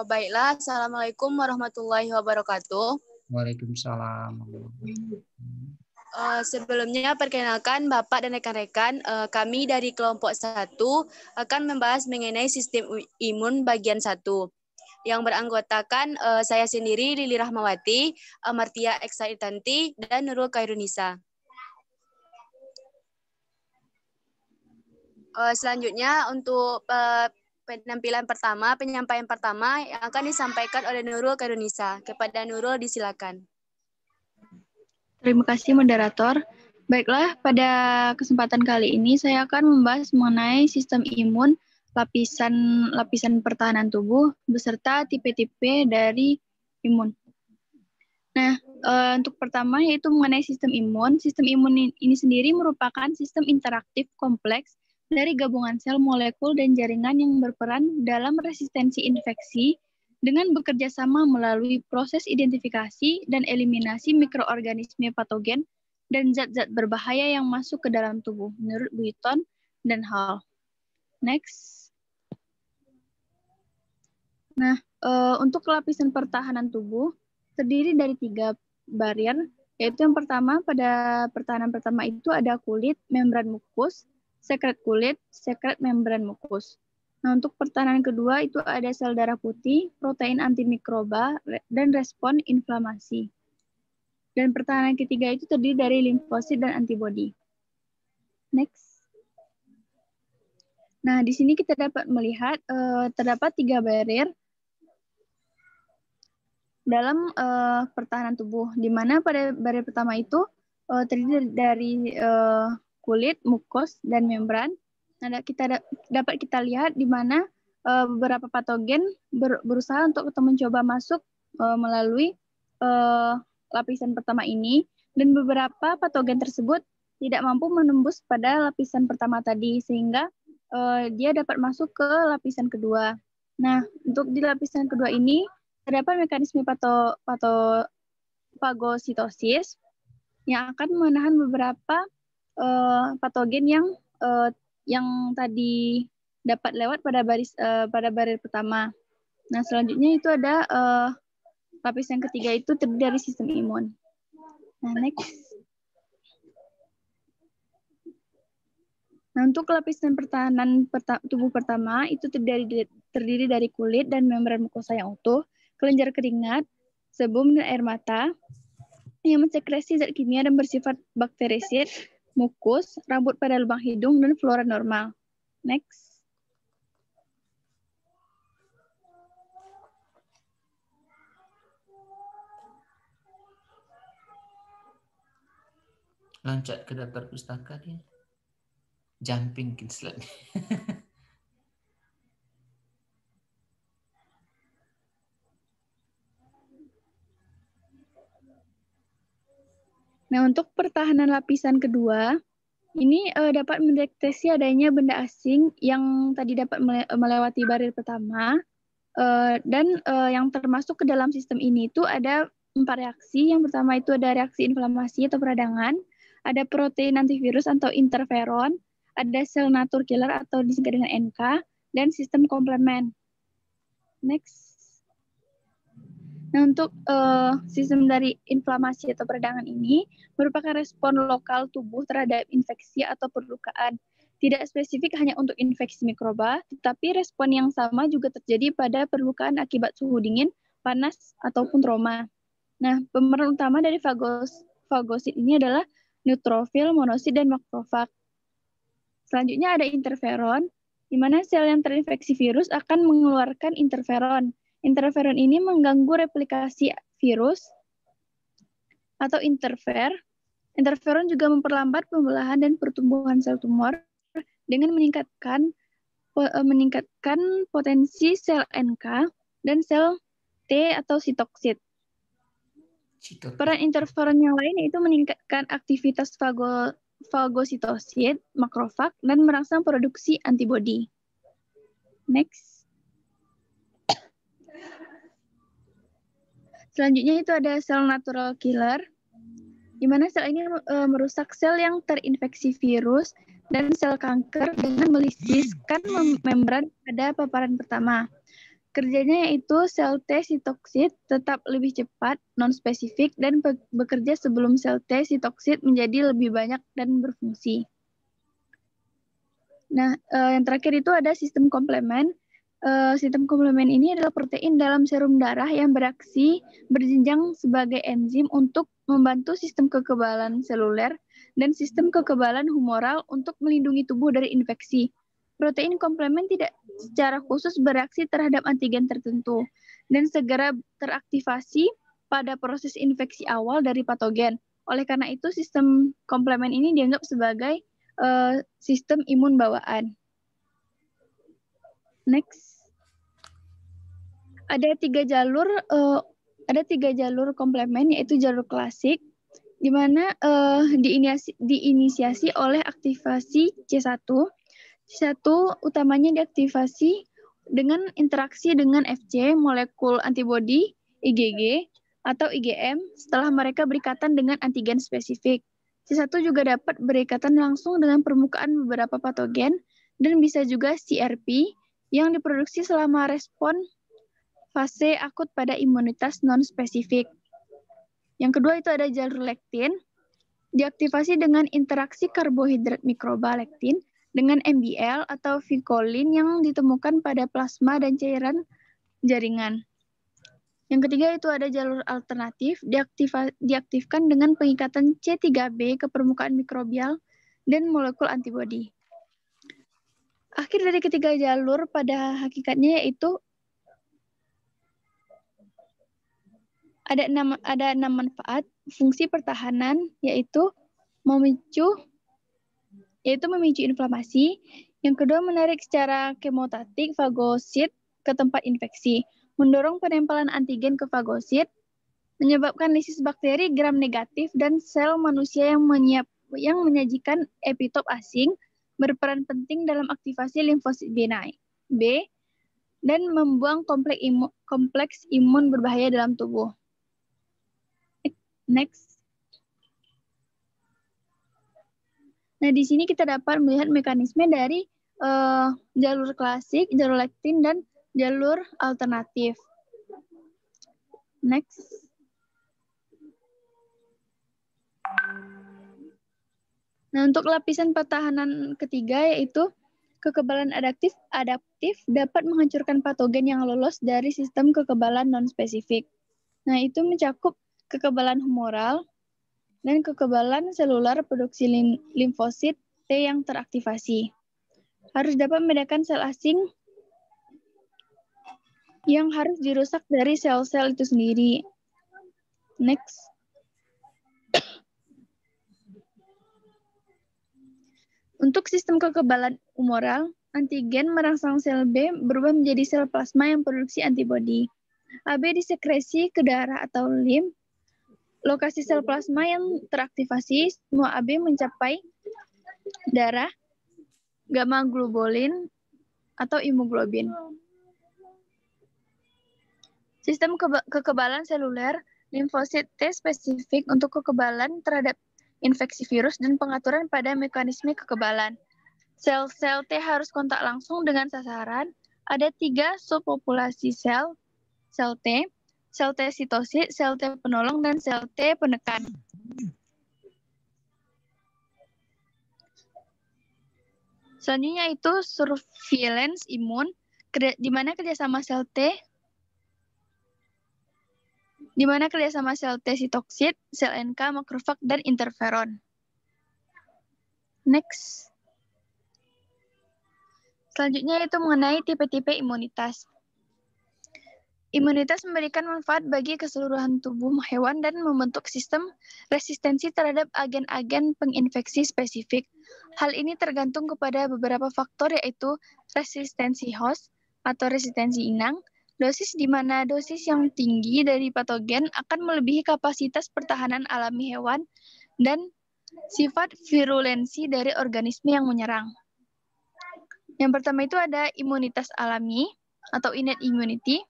Baiklah, Assalamualaikum warahmatullahi wabarakatuh. Waalaikumsalam. Sebelumnya, perkenalkan Bapak dan rekan-rekan, kami dari kelompok 1 akan membahas mengenai sistem imun bagian 1 yang beranggotakan saya sendiri, Lili Rahmawati, Amartia Eksaitanti, dan Nurul Khairunisa. Selanjutnya untuk penyampaian pertama yang akan disampaikan oleh Nurul Khairunisa. Kepada Nurul disilakan. Terima kasih moderator. Baiklah, pada kesempatan kali ini saya akan membahas mengenai sistem imun, lapisan pertahanan tubuh beserta tipe-tipe dari imun. Nah, untuk pertama yaitu mengenai sistem imun. Sistem imun ini sendiri merupakan sistem interaktif kompleks dari gabungan sel, molekul, dan jaringan yang berperan dalam resistensi infeksi dengan bekerja sama melalui proses identifikasi dan eliminasi mikroorganisme patogen dan zat-zat berbahaya yang masuk ke dalam tubuh, menurut Buiton dan Hall. Next. Nah, untuk lapisan pertahanan tubuh terdiri dari 3 barrier, yaitu yang pertama pada pertahanan pertama itu ada kulit, membran mukus, sekret kulit, sekret membran mukus. Nah, untuk pertahanan kedua itu ada sel darah putih, protein antimikroba, dan respon inflamasi. Dan pertahanan ketiga itu terdiri dari limfosit dan antibodi. Next. Nah, di sini kita dapat melihat terdapat 3 barrier dalam pertahanan tubuh, di mana pada barrier pertama itu terdiri dari kulit, mukos, dan membran. Nah, dapat kita lihat di mana beberapa patogen berusaha untuk mencoba masuk melalui lapisan pertama ini, dan beberapa patogen tersebut tidak mampu menembus pada lapisan pertama tadi, sehingga dia dapat masuk ke lapisan kedua. Nah, untuk di lapisan kedua ini terdapat mekanisme fagositosis yang akan menahan beberapa patogen yang tadi dapat lewat pada barrier pertama. Nah, selanjutnya itu ada lapisan ketiga itu terdiri dari sistem imun. Nah, next. Nah, untuk lapisan pertahanan tubuh pertama itu terdiri dari kulit dan membran mukosa yang utuh, kelenjar keringat, sebum, dan air mata yang mensekresi zat kimia dan bersifat bakterisid, mukus, rambut pada lubang hidung, dan flora normal. Next. Loncat ke daftar pustaka dia. Jumping ke slide. Nah, untuk pertahanan lapisan kedua, ini dapat mendeteksi adanya benda asing yang tadi dapat melewati barrier pertama, dan yang termasuk ke dalam sistem ini itu ada 4 reaksi. Yang pertama itu ada reaksi inflamasi atau peradangan, ada protein antivirus atau interferon, ada sel natur killer atau disingkat dengan NK, dan sistem komplement. Next. Nah, untuk sistem dari inflamasi atau peradangan ini merupakan respon lokal tubuh terhadap infeksi atau perlukaan. Tidak spesifik hanya untuk infeksi mikroba, tetapi respon yang sama juga terjadi pada perlukaan akibat suhu dingin, panas, ataupun trauma. Nah, pemeran utama dari fagosit ini adalah neutrofil, monosit, dan makrofag. Selanjutnya ada interferon, di mana sel yang terinfeksi virus akan mengeluarkan interferon. Interferon ini mengganggu replikasi virus atau interfer. Interferon juga memperlambat pembelahan dan pertumbuhan sel tumor dengan meningkatkan potensi sel NK dan sel T atau sitoksit. Peran interferon yang lain yaitu meningkatkan aktivitas fagositosit, makrofag, dan merangsang produksi antibodi. Next. Selanjutnya itu ada sel natural killer, di mana sel ini merusak sel yang terinfeksi virus dan sel kanker dengan melisiskan membran pada paparan pertama. Kerjanya yaitu sel T sitoksit tetap lebih cepat, non-spesifik, dan bekerja sebelum sel T sitoksit menjadi lebih banyak dan berfungsi. Nah, yang terakhir itu ada sistem komplement. Sistem komplement ini adalah protein dalam serum darah yang beraksi berjenjang sebagai enzim untuk membantu sistem kekebalan seluler dan sistem kekebalan humoral untuk melindungi tubuh dari infeksi. Protein komplement tidak secara khusus bereaksi terhadap antigen tertentu dan segera teraktivasi pada proses infeksi awal dari patogen. Oleh karena itu, sistem komplement ini dianggap sebagai sistem imun bawaan. Next. Ada tiga jalur komplement, yaitu jalur klasik, di mana diinisiasi oleh aktivasi C1. C1 utamanya diaktifasi dengan interaksi dengan Fc, molekul antibodi, IgG, atau IgM setelah mereka berikatan dengan antigen spesifik. C1 juga dapat berikatan langsung dengan permukaan beberapa patogen dan bisa juga CRP yang diproduksi selama respon fase akut pada imunitas non-spesifik. Yang kedua itu ada jalur lektin, diaktifasi dengan interaksi karbohidrat mikroba lektin dengan MBL atau vikolin yang ditemukan pada plasma dan cairan jaringan. Yang ketiga itu ada jalur alternatif, diaktifkan dengan pengikatan C3b ke permukaan mikrobial dan molekul antibodi. Akhir dari ketiga jalur pada hakikatnya yaitu ada enam manfaat fungsi pertahanan, yaitu memicu inflamasi. Yang kedua, menarik secara kemotatik fagosit ke tempat infeksi, mendorong penempalan antigen ke fagosit, menyebabkan lisis bakteri gram negatif dan sel manusia yang menyajikan epitop asing, berperan penting dalam aktivasi limfosit B, dan membuang kompleks imun berbahaya dalam tubuh. Next. Nah, di sini kita dapat melihat mekanisme dari jalur klasik, jalur lektin, dan jalur alternatif. Next. Nah, untuk lapisan pertahanan ketiga yaitu kekebalan adaptif dapat menghancurkan patogen yang lolos dari sistem kekebalan non-spesifik. Nah, itu mencakup kekebalan humoral dan kekebalan seluler produksi limfosit T yang teraktivasi. Harus dapat membedakan sel asing yang harus dirusak dari sel-sel itu sendiri. Next. Untuk sistem kekebalan humoral, antigen merangsang sel B berubah menjadi sel plasma yang produksi antibodi. AB disekresi ke darah atau limf. Lokasi sel plasma yang teraktivasi, semua AB mencapai darah, gamma globulin, atau imuglobin. Sistem kekebalan seluler, limfosit T spesifik untuk kekebalan terhadap infeksi virus dan pengaturan pada mekanisme kekebalan. Sel-sel T harus kontak langsung dengan sasaran. Ada 3 subpopulasi sel T, sel T sitosit, sel T penolong, dan sel T penekan. Selanjutnya itu surveillance imun, di mana kerjasama sel T sitoksit, sel NK, makrofag, dan interferon. Next. Selanjutnya itu mengenai tipe-tipe imunitas. Imunitas memberikan manfaat bagi keseluruhan tubuh hewan dan membentuk sistem resistensi terhadap agen-agen penginfeksi spesifik. Hal ini tergantung kepada beberapa faktor, yaitu resistensi host atau resistensi inang, dosis di mana dosis yang tinggi dari patogen akan melebihi kapasitas pertahanan alami hewan, dan sifat virulensi dari organisme yang menyerang. Yang pertama itu ada imunitas alami atau innate immunity.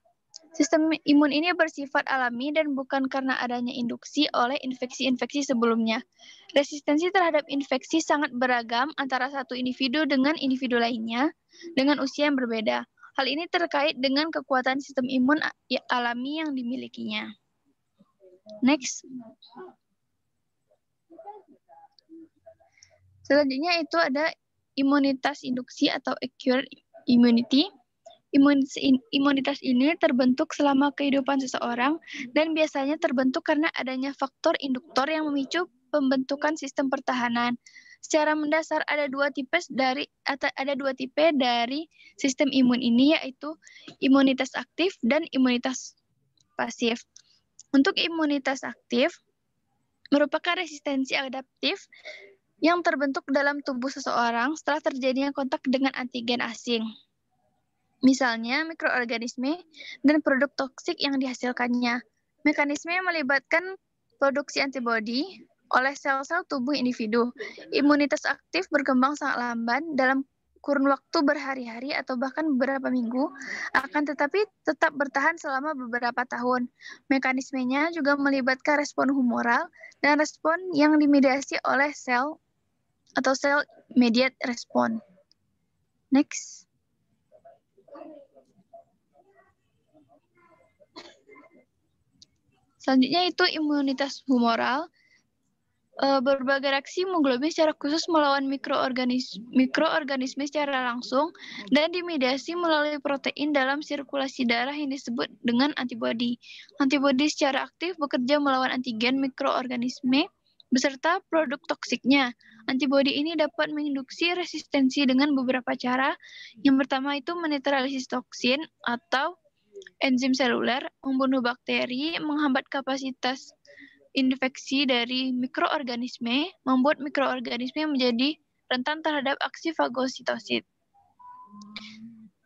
Sistem imun ini bersifat alami dan bukan karena adanya induksi oleh infeksi-infeksi sebelumnya. Resistensi terhadap infeksi sangat beragam antara satu individu dengan individu lainnya dengan usia yang berbeda. Hal ini terkait dengan kekuatan sistem imun alami yang dimilikinya. Next. Selanjutnya itu ada imunitas induksi atau acquired immunity. Imunitas ini terbentuk selama kehidupan seseorang dan biasanya terbentuk karena adanya faktor induktor yang memicu pembentukan sistem pertahanan. Secara mendasar ada dua tipe dari sistem imun ini, yaitu imunitas aktif dan imunitas pasif. Untuk imunitas aktif merupakan resistensi adaptif yang terbentuk dalam tubuh seseorang setelah terjadinya kontak dengan antigen asing. Misalnya mikroorganisme dan produk toksik yang dihasilkannya. Mekanisme yang melibatkan produksi antibodi oleh sel-sel tubuh individu. Imunitas aktif berkembang sangat lamban dalam kurun waktu berhari-hari atau bahkan beberapa minggu, akan tetapi tetap bertahan selama beberapa tahun. Mekanismenya juga melibatkan respon humoral dan respon yang dimediasi oleh sel atau sel mediate respon. Next. Selanjutnya itu imunitas humoral. Berbagai reaksi hemoglobin secara khusus melawan mikroorganisme secara langsung dan dimediasi melalui protein dalam sirkulasi darah yang disebut dengan antibodi. Antibodi secara aktif bekerja melawan antigen mikroorganisme beserta produk toksiknya. Antibodi ini dapat menginduksi resistensi dengan beberapa cara. Yang pertama itu menetralisis toksin atau enzim seluler, membunuh bakteri, menghambat kapasitas infeksi dari mikroorganisme, membuat mikroorganisme menjadi rentan terhadap aksi fagositosis.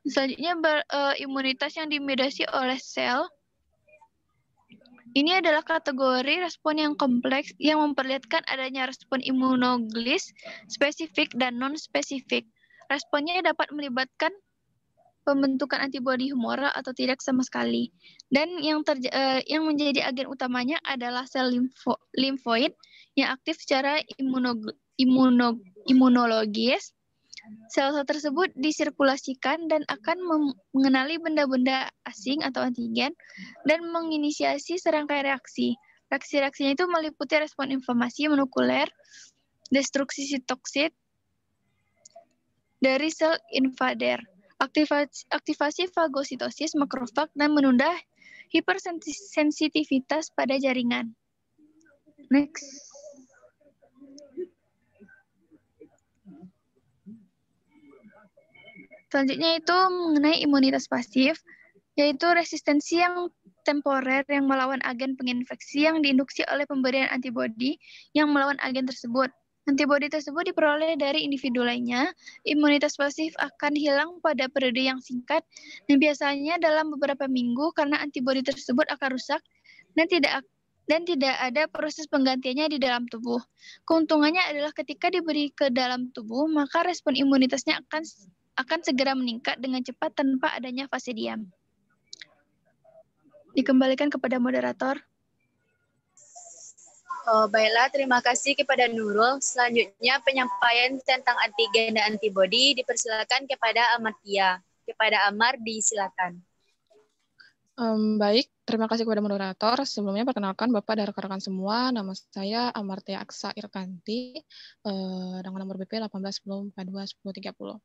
Selanjutnya, imunitas yang dimediasi oleh sel. Ini adalah kategori respon yang kompleks yang memperlihatkan adanya respon imunoglis, spesifik dan non-spesifik. Responnya dapat melibatkan pembentukan antibodi humoral atau tidak sama sekali. Dan yang menjadi agen utamanya adalah sel limfoid yang aktif secara imunologis. Sel-sel tersebut disirkulasikan dan akan mengenali benda-benda asing atau antigen dan menginisiasi serangkaian reaksi. Reaksi-reaksinya itu meliputi respon inflamasi molekuler, destruksi sitoksit dari sel invader, aktivasi fagositosis makrofag dan menunda hipersensitivitas pada jaringan. Next. Selanjutnya itu mengenai imunitas pasif, yaitu resistensi yang temporer yang melawan agen penginfeksi yang diinduksi oleh pemberian antibodi yang melawan agen tersebut. Antibodi tersebut diperoleh dari individu lainnya. Imunitas pasif akan hilang pada periode yang singkat dan biasanya dalam beberapa minggu karena antibodi tersebut akan rusak dan tidak ada proses penggantiannya di dalam tubuh. Keuntungannya adalah ketika diberi ke dalam tubuh, maka respon imunitasnya akan segera meningkat dengan cepat tanpa adanya fase diam. Dikembalikan kepada moderator. Baiklah, terima kasih kepada Nurul. Selanjutnya penyampaian tentang antigen dan antibodi dipersilakan kepada Amartia. Kepada Amar, disilakan. Baik, terima kasih kepada moderator. Sebelumnya perkenalkan Bapak dan rekan-rekan semua, nama saya Amartia Aksa Irkanti, dengan nomor BP 1810421030.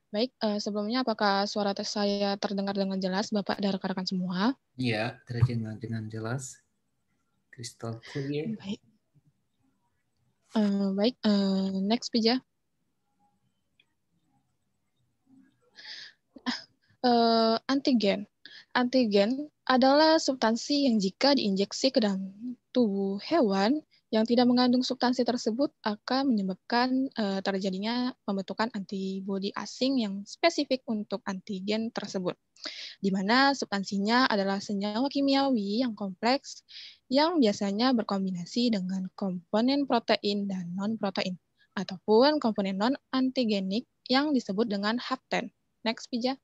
Baik, sebelumnya apakah suara saya terdengar dengan jelas Bapak dan rekan-rekan semua? Iya, terdengar dengan jelas. Crystal clear. Baik, next Pija. Antigen. Antigen adalah substansi yang jika diinjeksi ke dalam tubuh hewan yang tidak mengandung substansi tersebut akan menyebabkan terjadinya pembentukan antibodi asing yang spesifik untuk antigen tersebut, di mana substansinya adalah senyawa kimiawi yang kompleks yang biasanya berkombinasi dengan komponen protein dan non-protein, ataupun komponen non-antigenik yang disebut dengan hapten. Next, Pija.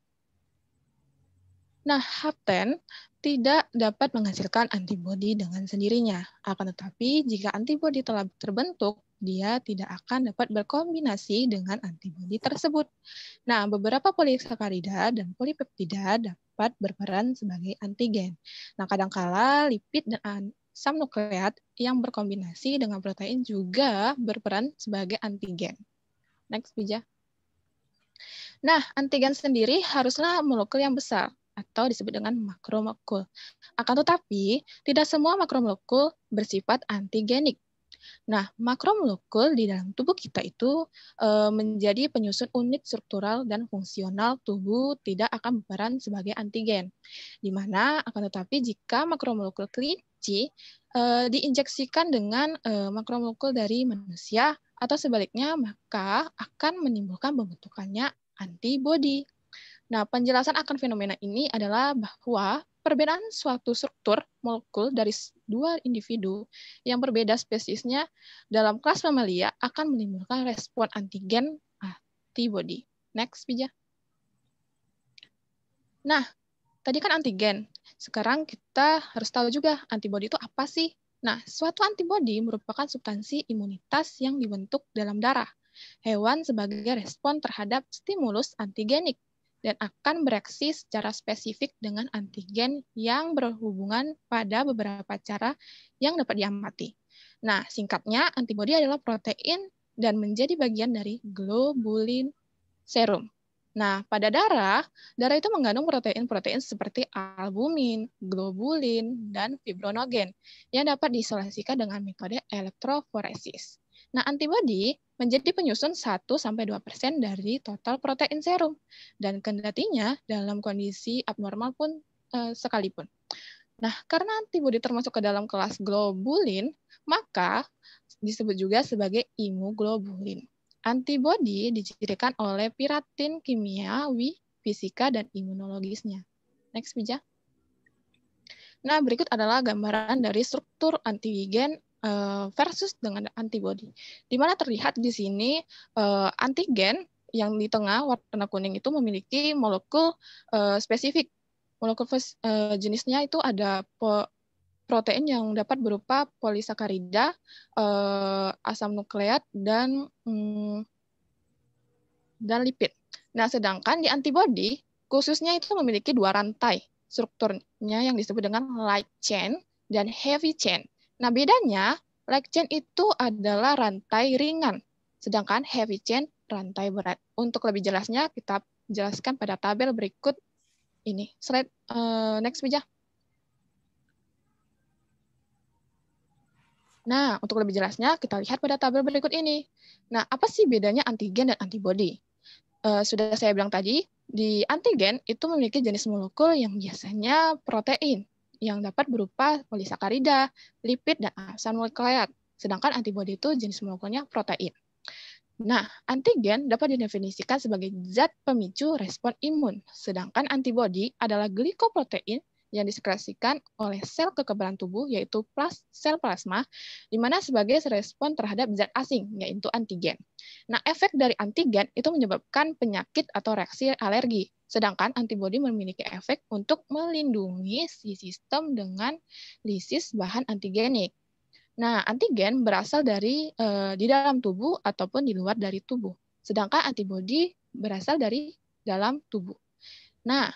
Nah, hapten tidak dapat menghasilkan antibodi dengan sendirinya. Akan tetapi, jika antibodi telah terbentuk dia tidak akan dapat berkombinasi dengan antibodi tersebut. Nah, beberapa polisakarida dan polipeptida dapat berperan sebagai antigen. Nah, kadangkala lipid dan asam nukleat yang berkombinasi dengan protein juga berperan sebagai antigen. Next, Bija. Nah, antigen sendiri haruslah molekul yang besar atau disebut dengan makromolekul. Akan tetapi, tidak semua makromolekul bersifat antigenik. Nah, makromolekul di dalam tubuh kita itu menjadi penyusun unit struktural dan fungsional tubuh, tidak akan berperan sebagai antigen. Di mana akan tetapi jika makromolekul kelinci diinjeksikan dengan makromolekul dari manusia atau sebaliknya, maka akan menimbulkan pembentukannya antibodi. Nah, penjelasan akan fenomena ini adalah bahwa perbedaan suatu struktur molekul dari dua individu yang berbeda spesiesnya dalam kelas mamalia akan menimbulkan respon antigen antibodi. Next, Bija. Nah, tadi kan antigen. Sekarang kita harus tahu juga antibodi itu apa sih? Nah, suatu antibodi merupakan substansi imunitas yang dibentuk dalam darah hewan sebagai respon terhadap stimulus antigenik dan akan bereaksi secara spesifik dengan antigen yang berhubungan pada beberapa cara yang dapat diamati. Nah, singkatnya, antibodi adalah protein dan menjadi bagian dari globulin serum. Nah, pada darah itu mengandung protein-protein seperti albumin, globulin, dan fibronogen yang dapat diisolasikan dengan metode elektroforesis. Nah, antibodi menjadi penyusun 1-2% dari total protein serum, dan kendatinya dalam kondisi abnormal pun sekalipun. Nah, karena antibodi termasuk ke dalam kelas globulin, maka disebut juga sebagai imunoglobulin. Antibodi dicirikan oleh piratin kimiawi, fisika, dan imunologisnya. Next, Bija. Nah, berikut adalah gambaran dari struktur antigen versus dengan antibodi. Di mana terlihat di sini antigen yang di tengah warna kuning itu memiliki molekul spesifik. Molekul jenisnya itu ada protein yang dapat berupa polisakarida, asam nukleat, dan lipid. Nah, sedangkan di antibodi khususnya itu memiliki dua rantai strukturnya yang disebut dengan light chain dan heavy chain. Nah, bedanya light chain itu adalah rantai ringan, sedangkan heavy chain rantai berat. Untuk lebih jelasnya kita jelaskan pada tabel berikut ini. Slide next, Bija. Nah, untuk lebih jelasnya kita lihat pada tabel berikut ini. Nah, apa sih bedanya antigen dan antibodi? Sudah saya bilang tadi, di antigen itu memiliki jenis molekul yang biasanya protein, yang dapat berupa polisakarida, lipid, dan asam nukleat. Sedangkan antibodi itu jenis molekulnya protein. Nah, antigen dapat didefinisikan sebagai zat pemicu respon imun, sedangkan antibodi adalah glikoprotein yang disekresikan oleh sel kekebalan tubuh, yaitu sel plasma, di mana sebagai respon terhadap zat asing, yaitu antigen. Nah, efek dari antigen itu menyebabkan penyakit atau reaksi alergi, sedangkan antibodi memiliki efek untuk melindungi si sistem dengan lisis bahan antigenik. Nah, antigen berasal dari di dalam tubuh ataupun di luar dari tubuh, sedangkan antibodi berasal dari dalam tubuh. Nah,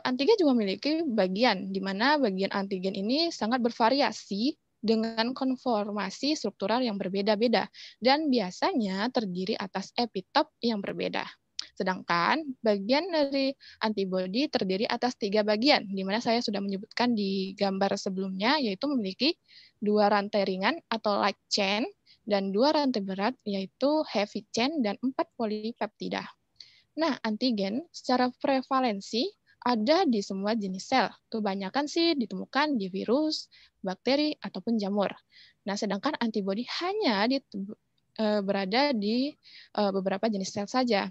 antigen juga memiliki bagian, di mana bagian antigen ini sangat bervariasi dengan konformasi struktural yang berbeda-beda, dan biasanya terdiri atas epitop yang berbeda. Sedangkan bagian dari antibodi terdiri atas 3 bagian, di mana saya sudah menyebutkan di gambar sebelumnya, yaitu memiliki 2 rantai ringan atau light chain, dan 2 rantai berat, yaitu heavy chain, dan 4 polipeptida. Nah, antigen secara prevalensi ada di semua jenis sel. Kebanyakan sih ditemukan di virus, bakteri, ataupun jamur. Nah, sedangkan antibodi hanya berada di beberapa jenis sel saja.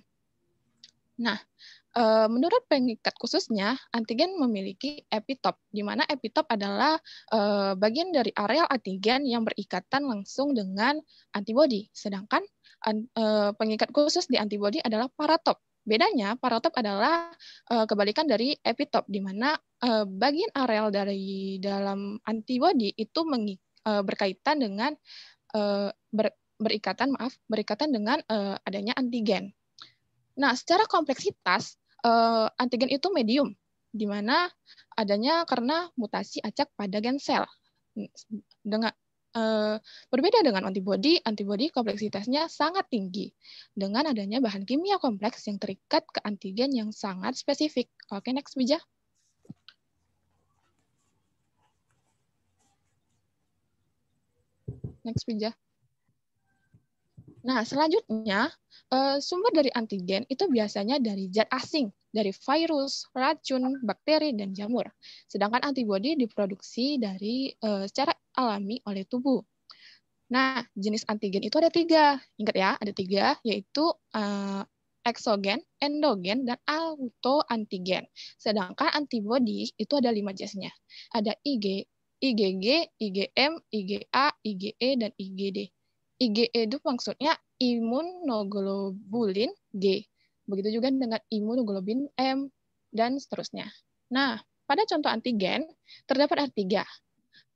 Nah, menurut pengikat khususnya, antigen memiliki epitop, di mana epitop adalah bagian dari areal antigen yang berikatan langsung dengan antibodi. Sedangkan pengikat khusus di antibodi adalah paratop. Bedanya, paratop adalah kebalikan dari epitop, di mana bagian areal dari dalam antibodi itu berkaitan dengan berikatan dengan adanya antigen. Nah, secara kompleksitas antigen itu medium, di mana adanya karena mutasi acak pada gen sel. Dengan berbeda dengan antibodi kompleksitasnya sangat tinggi dengan adanya bahan kimia kompleks yang terikat ke antigen yang sangat spesifik. Oke, next Wija. Next Wija. Nah, selanjutnya sumber dari antigen itu biasanya dari zat asing, dari virus, racun, bakteri, dan jamur. Sedangkan antibodi diproduksi dari secara alami oleh tubuh. Nah, jenis antigen itu ada 3. Ingat ya, ada 3, yaitu eksogen, endogen, dan autoantigen. Sedangkan antibodi itu ada 5 jenisnya. Ada IgG, IgM, IgA, IgE, dan IgD. IgE itu maksudnya imunoglobulin G. Begitu juga dengan imunoglobulin M, dan seterusnya. Nah, pada contoh antigen, terdapat ada 3.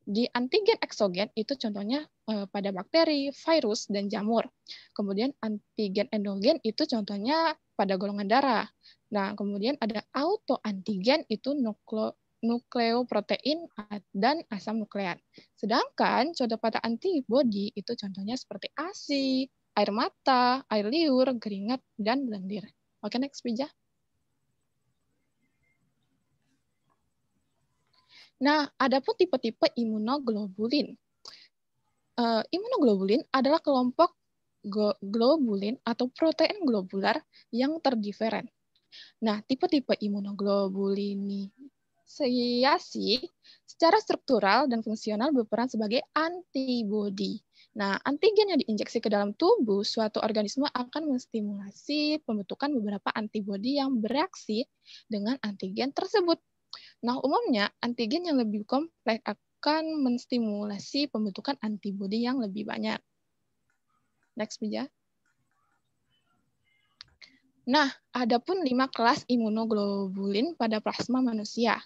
Di antigen eksogen itu contohnya pada bakteri, virus, dan jamur. Kemudian antigen endogen itu contohnya pada golongan darah. Nah, kemudian ada autoantigen itu nukleoprotein dan asam nukleat. Sedangkan contoh pada antibodi itu contohnya seperti ASI, air mata, air liur, keringat, dan lendir. Oke, next Wija. Nah, adapun tipe-tipe imunoglobulin. Imunoglobulin adalah kelompok globulin atau protein globular yang terdiferen. Nah, tipe-tipe imunoglobulinisiasi secara struktural dan fungsional berperan sebagai antibodi. Nah, antigen yang diinjeksi ke dalam tubuh suatu organisme akan menstimulasi pembentukan beberapa antibodi yang bereaksi dengan antigen tersebut. Nah, umumnya antigen yang lebih kompleks akan menstimulasi pembentukan antibodi yang lebih banyak. Next, Bija. Nah, adapun 5 kelas imunoglobulin pada plasma manusia.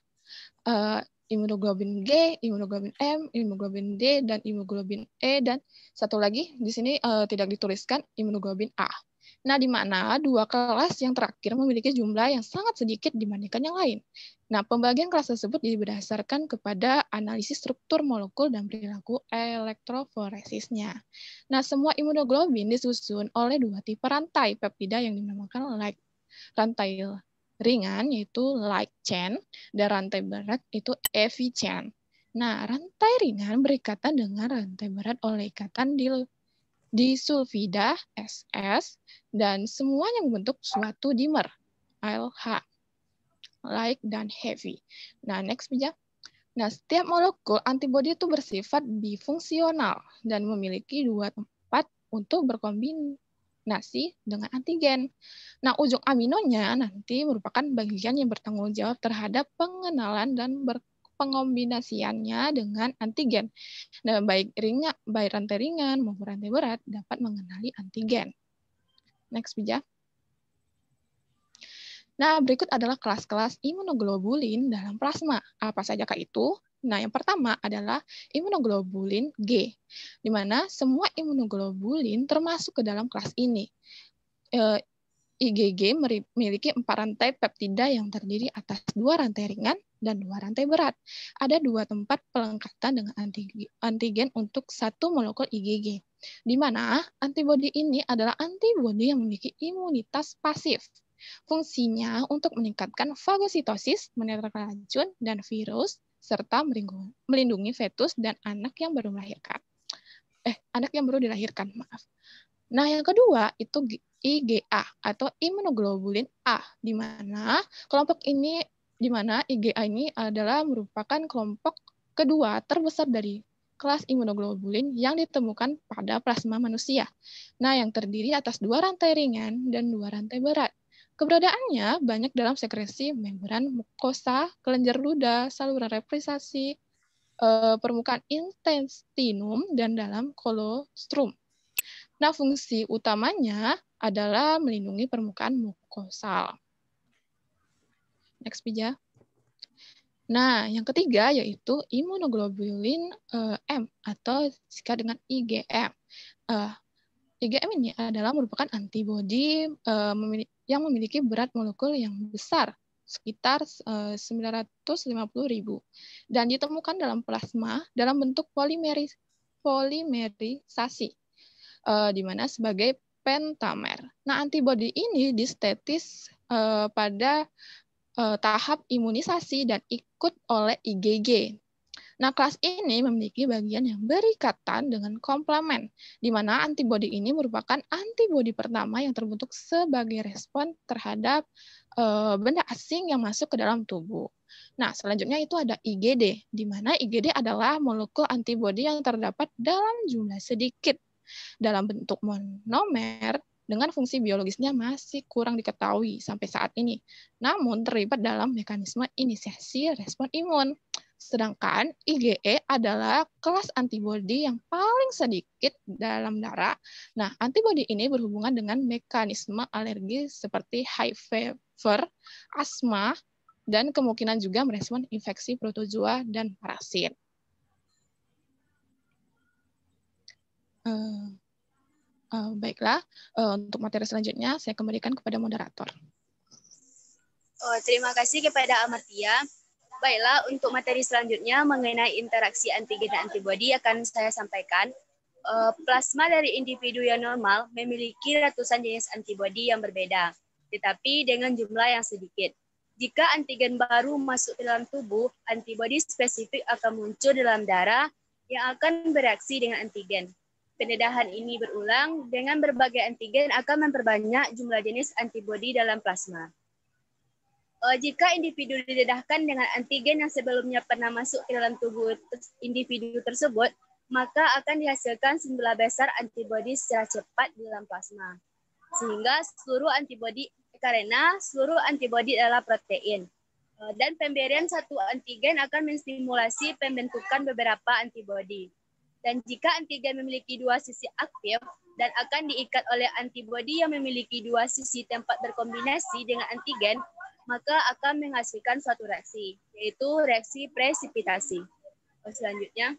Imunoglobulin G, imunoglobulin M, imunoglobulin D, dan imunoglobulin E, dan satu lagi di sini tidak dituliskan imunoglobulin A. Nah, di mana 2 kelas yang terakhir memiliki jumlah yang sangat sedikit dibandingkan yang lain. Nah, pembagian kelas tersebut berdasarkan kepada analisis struktur molekul dan perilaku elektroforesisnya. Nah, semua imunoglobulin disusun oleh 2 tipe rantai peptida yang dinamakan rantai ringan yaitu light chain dan rantai berat itu heavy chain. Nah, rantai ringan berikatan dengan rantai berat oleh ikatan disulfida SS dan semuanya membentuk suatu dimer LH, light dan heavy. Nah, next Bija. Nah, setiap molekul antibodi itu bersifat bifungsional dan memiliki 2 tempat untuk berkombinasi dengan antigen. Nah, ujung aminonya nanti merupakan bagian yang bertanggung jawab terhadap pengenalan dan pengombinasiannya dengan antigen. Nah, baik rantai ringan maupun rantai berat dapat mengenali antigen. Next, Bija. Nah, berikut adalah kelas-kelas imunoglobulin dalam plasma. Apa sajakah itu? Nah, yang pertama adalah imunoglobulin G, di mana semua imunoglobulin termasuk ke dalam kelas ini. IgG memiliki 4 rantai peptida yang terdiri atas 2 rantai ringan dan 2 rantai berat. Ada 2 tempat pelengkatan dengan antigen untuk satu molekul IgG, di mana antibodi ini adalah antibodi yang memiliki imunitas pasif. Fungsinya untuk meningkatkan fagositosis, menetralkan racun dan virus, serta melindungi fetus dan anak yang baru dilahirkan. Nah, yang kedua itu IgA atau imunoglobulin A, di mana IgA ini adalah merupakan kelompok kedua terbesar dari kelas imunoglobulin yang ditemukan pada plasma manusia. Nah, yang terdiri atas 2 rantai ringan dan 2 rantai berat. Keberadaannya banyak dalam sekresi membran mukosa, kelenjar ludah, saluran replikasi, permukaan intestinum, dan dalam kolostrum. Nah, fungsi utamanya adalah melindungi permukaan mukosal. Next, Bija. Nah, yang ketiga yaitu imunoglobulin M atau disingkat dengan IgM. IgM ini adalah merupakan antibodi yang memiliki berat molekul yang besar, sekitar 950.000, dan ditemukan dalam plasma dalam bentuk polimerisasi, di mana sebagai pentamer. Nah, antibodi ini distetis pada tahap imunisasi dan ikut oleh IgG. Nah, kelas ini memiliki bagian yang berikatan dengan komplemen, di mana antibodi ini merupakan antibodi pertama yang terbentuk sebagai respon terhadap benda asing yang masuk ke dalam tubuh. Nah, selanjutnya itu ada IgD, di mana IgD adalah molekul antibodi yang terdapat dalam jumlah sedikit dalam bentuk monomer dengan fungsi biologisnya masih kurang diketahui sampai saat ini, namun terlibat dalam mekanisme inisiasi respon imun. Sedangkan IgE adalah kelas antibodi yang paling sedikit dalam darah. Nah, antibodi ini berhubungan dengan mekanisme alergi seperti high fever, asma, dan kemungkinan juga merespon infeksi protozoa dan parasit. Baiklah, untuk materi selanjutnya saya kembalikan kepada moderator. Terima kasih kepada Amartya. Baiklah, untuk materi selanjutnya mengenai interaksi antigen dan antibodi akan saya sampaikan. Plasma dari individu yang normal memiliki ratusan jenis antibodi yang berbeda, tetapi dengan jumlah yang sedikit. Jika antigen baru masuk ke dalam tubuh, antibodi spesifik akan muncul dalam darah yang akan bereaksi dengan antigen. Pendedahan ini berulang dengan berbagai antigen akan memperbanyak jumlah jenis antibodi dalam plasma. Jika individu didedahkan dengan antigen yang sebelumnya pernah masuk ke dalam tubuh individu tersebut, maka akan dihasilkan jumlah besar antibodi secara cepat di dalam plasma. Sehingga seluruh antibodi adalah protein. Dan pemberian satu antigen akan menstimulasi pembentukan beberapa antibodi. Dan jika antigen memiliki dua sisi aktif dan akan diikat oleh antibodi yang memiliki dua sisi tempat berkombinasi dengan antigen, maka akan menghasilkan suatu reaksi, yaitu reaksi presipitasi. Selanjutnya,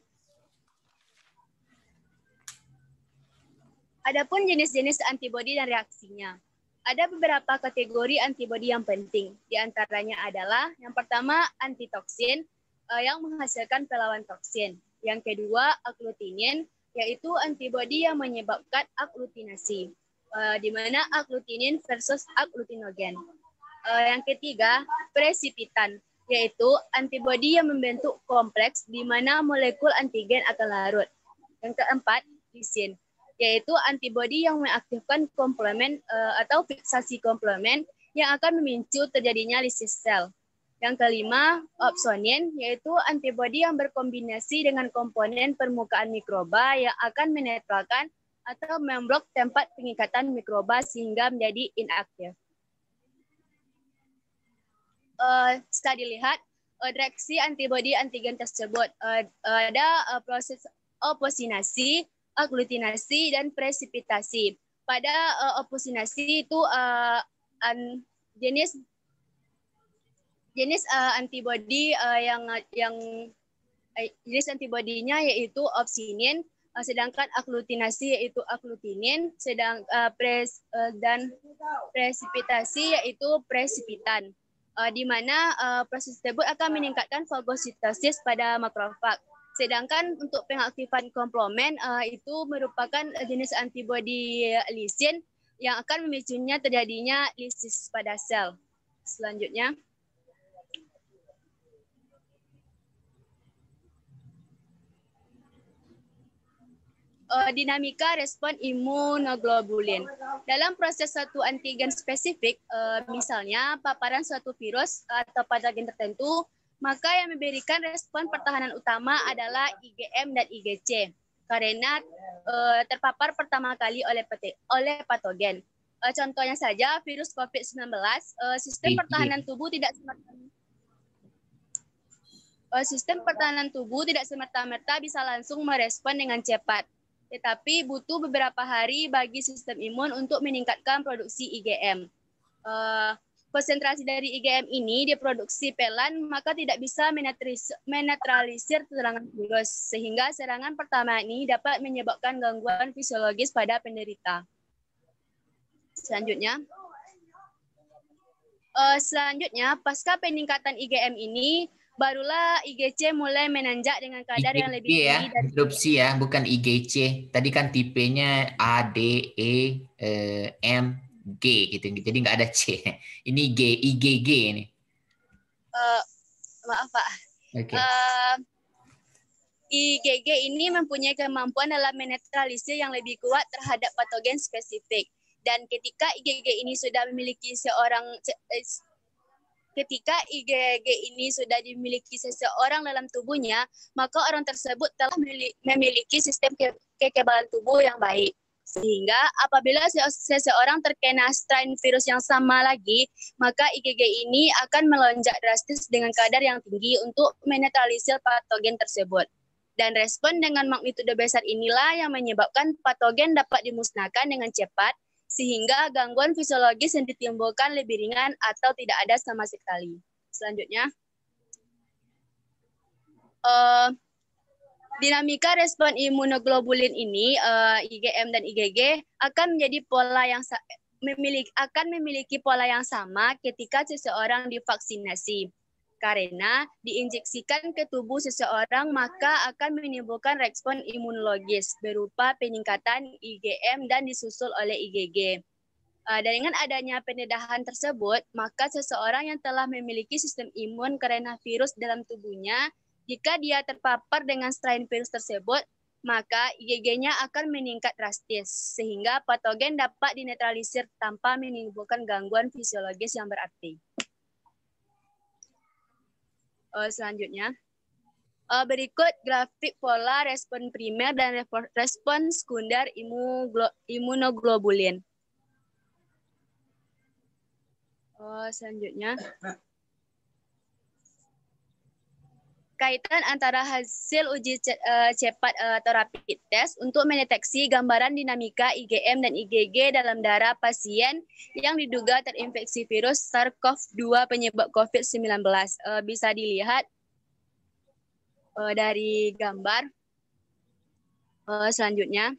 adapun jenis-jenis antibodi dan reaksinya. Ada beberapa kategori antibodi yang penting. Di antaranya adalah yang pertama antitoksin yang menghasilkan pelawan toksin. Yang kedua aglutinin, yaitu antibodi yang menyebabkan aglutinasi, di mana aglutinin versus aglutinogen. Yang ketiga, presipitan, yaitu antibodi yang membentuk kompleks di mana molekul antigen akan larut. Yang keempat, lisin, yaitu antibodi yang mengaktifkan komplemen atau fiksasi komplemen yang akan memicu terjadinya lisis sel. Yang kelima, opsonin, yaitu antibodi yang berkombinasi dengan komponen permukaan mikroba yang akan menetralkan atau memblok tempat pengikatan mikroba sehingga menjadi inaktif. Setelah dilihat reaksi antibodi antigen tersebut, ada proses oposinasi, aglutinasi, dan presipitasi. Pada oposinasi itu jenis antibodi jenis antibodinya yaitu opsinin, sedangkan aglutinasi yaitu aglutinin, dan presipitasi yaitu presipitan. Di mana proses tersebut akan meningkatkan fagositosis pada makrofag. Sedangkan untuk pengaktifan komplemen itu merupakan jenis antibodi lisin yang akan memicunya terjadinya lisis pada sel. Selanjutnya, dinamika respon imunoglobulin. Dalam proses suatu antigen spesifik, misalnya paparan suatu virus atau patogen tertentu, maka yang memberikan respon pertahanan utama adalah IgM dan IgC karena terpapar pertama kali oleh patogen. Contohnya saja virus COVID-19, sistem pertahanan tubuh tidak semerta-merta bisa langsung merespon dengan cepat. Tetapi butuh beberapa hari bagi sistem imun untuk meningkatkan produksi IgM. konsentrasi dari IgM ini diproduksi pelan, maka tidak bisa menetralisir serangan virus, sehingga serangan pertama ini dapat menyebabkan gangguan fisiologis pada penderita. Selanjutnya, pasca peningkatan IgM ini, barulah IgC mulai menanjak dengan kadar yang lebih tinggi dari interupsi ya, bukan IgC. Tadi kan tipenya A, D, E, M, G gitu. Jadi nggak ada C. Ini IgG ini. Maaf Pak. Okay. IgG ini mempunyai kemampuan dalam menetralisir yang lebih kuat terhadap patogen spesifik. Dan ketika IgG ini sudah dimiliki seseorang dalam tubuhnya, maka orang tersebut telah memiliki sistem kekebalan tubuh yang baik. Sehingga apabila seseorang terkena strain virus yang sama lagi, maka IgG ini akan melonjak drastis dengan kadar yang tinggi untuk menetralisir patogen tersebut. Dan respon dengan magnitudo besar inilah yang menyebabkan patogen dapat dimusnahkan dengan cepat, sehingga gangguan fisiologis yang ditimbulkan lebih ringan atau tidak ada sama sekali. Selanjutnya, dinamika respon imunoglobulin ini, IgM dan IgG, akan menjadi akan memiliki pola yang sama ketika seseorang divaksinasi. Karena diinjeksikan ke tubuh seseorang, maka akan menimbulkan respon imunologis berupa peningkatan IgM dan disusul oleh IgG. Dan dengan adanya pendedahan tersebut, maka seseorang yang telah memiliki sistem imun karena virus dalam tubuhnya, jika dia terpapar dengan strain virus tersebut, maka IgG-nya akan meningkat drastis, sehingga patogen dapat dinetralisir tanpa menimbulkan gangguan fisiologis yang berarti. Selanjutnya, berikut grafik pola respon primer dan respon sekunder imunoglobulin. Selanjutnya, kaitan antara hasil uji cepat atau rapid test untuk mendeteksi gambaran dinamika IgM dan IgG dalam darah pasien yang diduga terinfeksi virus SARS-CoV-2 penyebab COVID-19. Bisa dilihat dari gambar selanjutnya.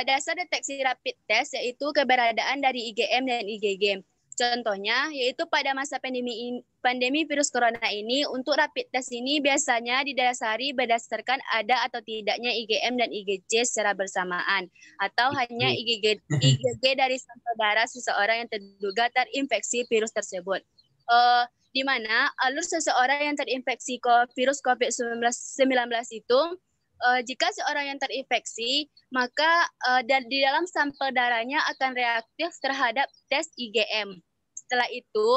Dasar deteksi rapid test yaitu keberadaan dari IgM dan IgG. Contohnya, yaitu pada masa pandemi virus corona ini, untuk rapid test ini biasanya didasari berdasarkan ada atau tidaknya IgM dan IgG secara bersamaan, atau hanya IgG dari sampel darah seseorang yang terduga terinfeksi virus tersebut. Di mana alur seseorang yang terinfeksi virus COVID-19 itu, jika seorang yang terinfeksi, maka di dalam sampel darahnya akan reaktif terhadap tes IgM. Setelah itu,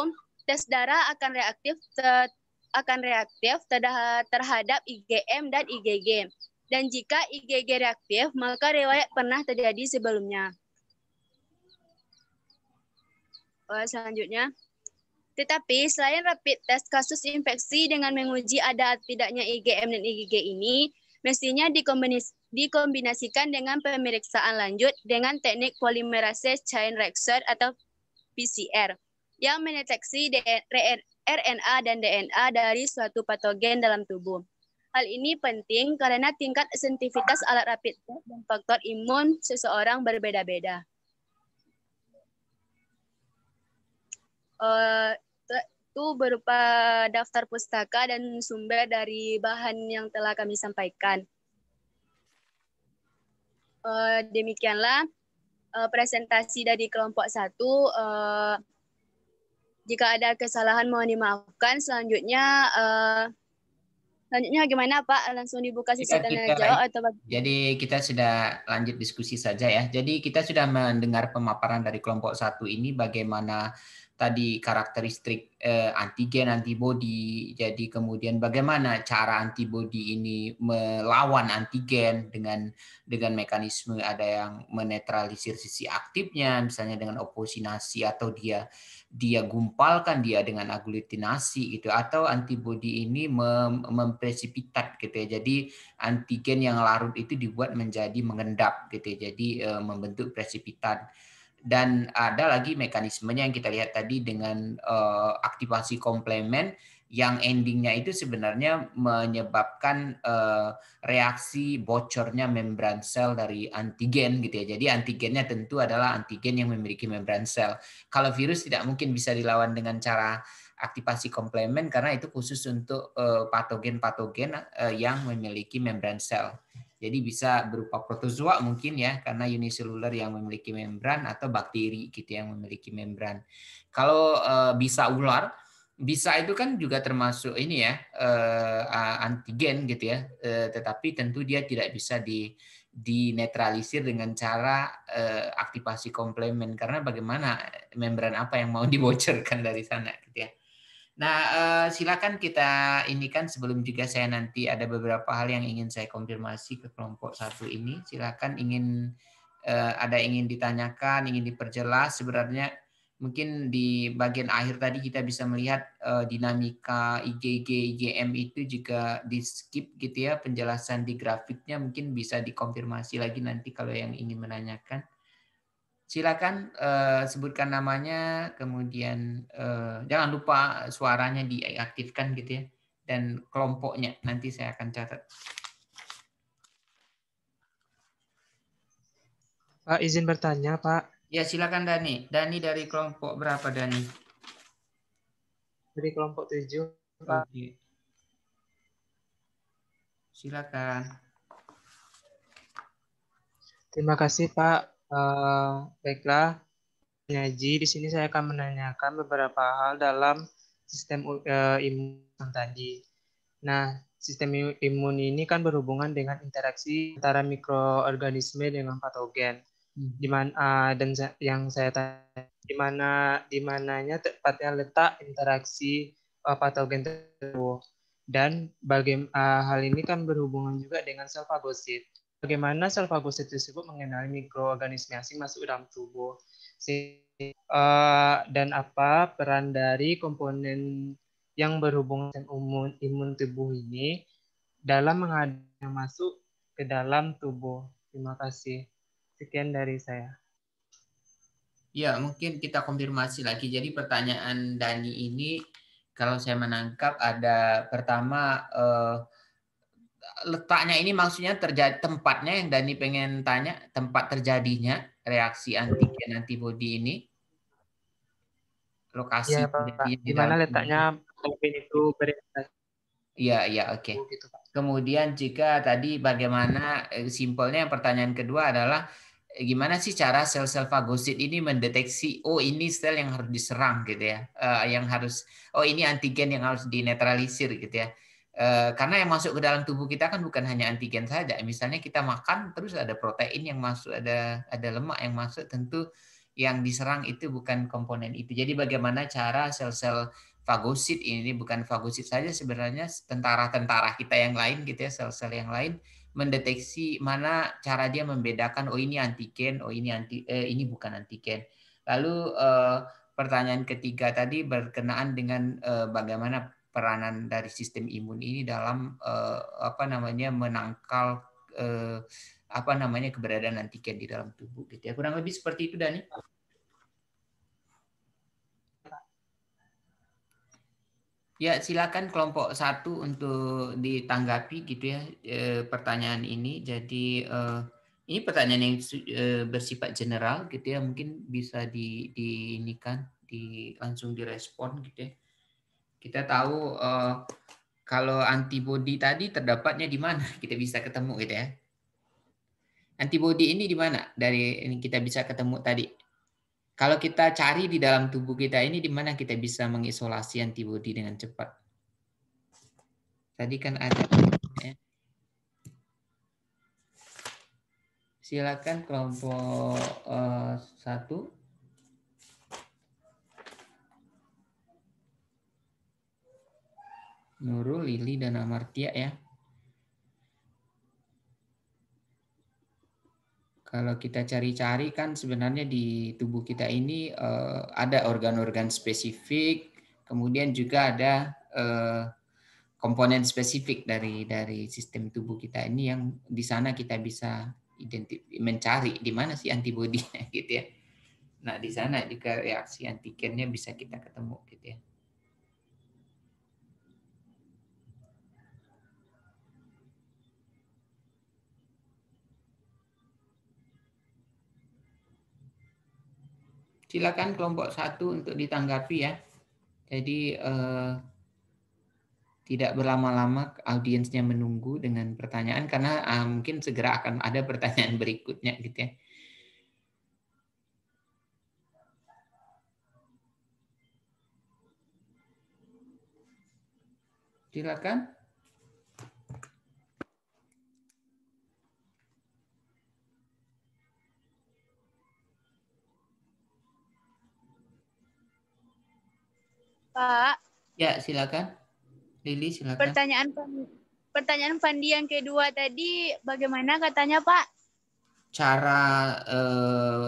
tes darah akan reaktif terhadap IgM dan IgG. Dan jika IgG reaktif, maka riwayat pernah terjadi sebelumnya. Selanjutnya, tetapi selain rapid test kasus infeksi dengan menguji ada tidaknya IgM dan IgG ini, mestinya dikombinasikan dengan pemeriksaan lanjut dengan teknik polymerase chain reaction atau PCR yang mendeteksi RNA dan DNA dari suatu patogen dalam tubuh. Hal ini penting karena tingkat sensitivitas alat rapid test dan faktor imun seseorang berbeda-beda. Itu berupa daftar pustaka dan sumber dari bahan yang telah kami sampaikan. Demikianlah presentasi dari kelompok 1. Jika ada kesalahan mohon dimaafkan. Selanjutnya gimana Pak? Langsung dibuka sesi tanya jawab atau bagaimana? Jadi kita sudah lanjut diskusi saja ya. Jadi kita sudah mendengar pemaparan dari kelompok 1 ini bagaimana tadi karakteristik antigen, antibodi. Jadi kemudian bagaimana cara antibodi ini melawan antigen dengan mekanisme ada yang menetralisir sisi aktifnya, misalnya dengan oposinasi, atau dia gumpalkan dia dengan aglutinasi gitu, atau antibodi ini mempresipitat gitu ya. Jadi antigen yang larut itu dibuat menjadi mengendap gitu ya. Jadi membentuk presipitat. Dan ada lagi mekanismenya yang kita lihat tadi dengan aktivasi komplement yang endingnya itu sebenarnya menyebabkan reaksi bocornya membran sel dari antigen gitu ya. Jadi antigennya tentu adalah antigen yang memiliki membran sel. Kalau virus tidak mungkin bisa dilawan dengan cara aktivasi komplement karena itu khusus untuk patogen-patogen yang memiliki membran sel. Jadi bisa berupa protozoa mungkin ya, karena uniseluler yang memiliki membran atau bakteri gitu yang memiliki membran. Kalau bisa ular, bisa itu kan juga termasuk ini ya antigen gitu ya, tetapi tentu dia tidak bisa dinetralisir dengan cara aktivasi komplement karena bagaimana membran apa yang mau dibocorkan dari sana gitu ya. Nah, silakan kita ini kan sebelum juga saya nanti ada beberapa hal yang ingin saya konfirmasi ke kelompok 1 ini. Silakan ada ingin ditanyakan, ingin diperjelas. Sebenarnya mungkin di bagian akhir tadi kita bisa melihat dinamika IgG, IgM itu juga di skip gitu ya penjelasan di grafiknya mungkin bisa dikonfirmasi lagi nanti kalau yang ingin menanyakan. Silakan sebutkan namanya, kemudian jangan lupa suaranya diaktifkan gitu ya, dan kelompoknya nanti saya akan catat. Pak, izin bertanya, Pak. Ya, silakan Dani. Dani dari kelompok berapa, Dani? Dari kelompok 7, Pak. Oke. Silakan. Terima kasih, Pak. Baiklah, Nyaji, di sini saya akan menanyakan beberapa hal dalam sistem imun tadi. Nah, sistem imun ini kan berhubungan dengan interaksi antara mikroorganisme dengan patogen. Dan yang saya tanya, di mananya tepatnya letak interaksi patogen tersebut. Dan hal ini kan berhubungan juga dengan sel fagosit. Bagaimana sel fagosit tersebut mengenali mikroorganisme asing masuk dalam tubuh. Dan apa peran dari komponen yang berhubungan dengan imun tubuh ini dalam menghadang masuk ke dalam tubuh. Terima kasih. Sekian dari saya. Ya, mungkin kita konfirmasi lagi. Jadi pertanyaan Dani ini, kalau saya menangkap ada pertama letaknya ini maksudnya terjadi tempatnya yang Dani pengen tanya, tempat terjadinya reaksi antigen antibody ini, lokasi Ya, Pak. terjadi Di mana letaknya patogen itu bereaksi? Iya, oke. Gitu, Pak. Kemudian juga tadi bagaimana simpelnya pertanyaan kedua adalah gimana sih cara sel-sel fagosit ini mendeteksi ini sel yang harus diserang gitu ya, yang harus ini antigen yang harus dinetralisir gitu ya. Karena yang masuk ke dalam tubuh kita kan bukan hanya antigen saja. Misalnya kita makan terus ada protein yang masuk, ada lemak yang masuk, tentu yang diserang itu bukan komponen itu. Jadi bagaimana cara sel-sel fagosit ini, bukan fagosit saja sebenarnya, tentara-tentara kita yang lain gitu ya, sel-sel yang lain mendeteksi mana cara dia membedakan ini antigen, ini bukan antigen. Lalu pertanyaan ketiga tadi berkenaan dengan bagaimana peranan dari sistem imun ini dalam menangkal keberadaan antigen di dalam tubuh gitu ya. Kurang lebih seperti itu, Dani. Ya, silakan kelompok 1 untuk ditanggapi gitu ya pertanyaan ini. Jadi ini pertanyaan yang bersifat general gitu ya, mungkin bisa langsung direspon gitu ya. Kita tahu kalau antibodi tadi terdapatnya di mana kita bisa ketemu gitu ya. Antibodi ini di mana dari ini kita bisa ketemu tadi? Kalau kita cari di dalam tubuh kita ini, di mana kita bisa mengisolasi antibodi dengan cepat? Tadi kan ada. Ya. Silakan kelompok 1. Nurul, Lili, dan Amartya ya. Kalau kita cari-cari kan sebenarnya di tubuh kita ini ada organ-organ spesifik, kemudian juga ada komponen spesifik dari sistem tubuh kita ini yang di sana kita bisa mencari di mana sih antibodinya gitu ya. Nah, di sana juga reaksi antigennya bisa kita ketemu gitu ya. Silakan kelompok 1 untuk ditanggapi ya. Jadi tidak berlama-lama audiensnya menunggu dengan pertanyaan karena mungkin segera akan ada pertanyaan berikutnya gitu ya. Silakan. Pak, Ya, silakan. Lili, silakan. Pertanyaan Fandi yang kedua tadi bagaimana katanya, Pak? Cara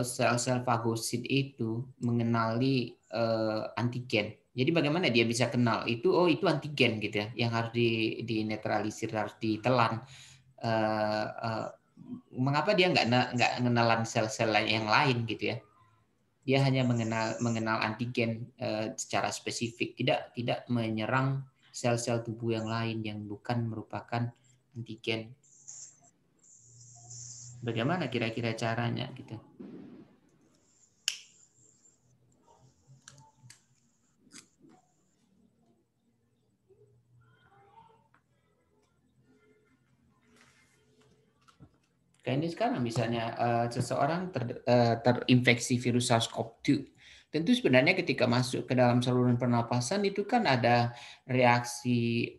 sel-sel fagosit itu mengenali antigen. Jadi bagaimana dia bisa kenal itu? Oh, itu antigen gitu ya, yang harus dinetralisir, harus ditelan. Mengapa dia nggak mengenalan sel-sel yang lain gitu ya? Dia hanya mengenal antigen secara spesifik, tidak menyerang sel-sel tubuh yang lain yang bukan merupakan antigen. Bagaimana kira-kira caranya gitu? Kayak ini sekarang misalnya seseorang terinfeksi virus SARS-CoV-2. Tentu sebenarnya ketika masuk ke dalam saluran pernapasan itu kan ada reaksi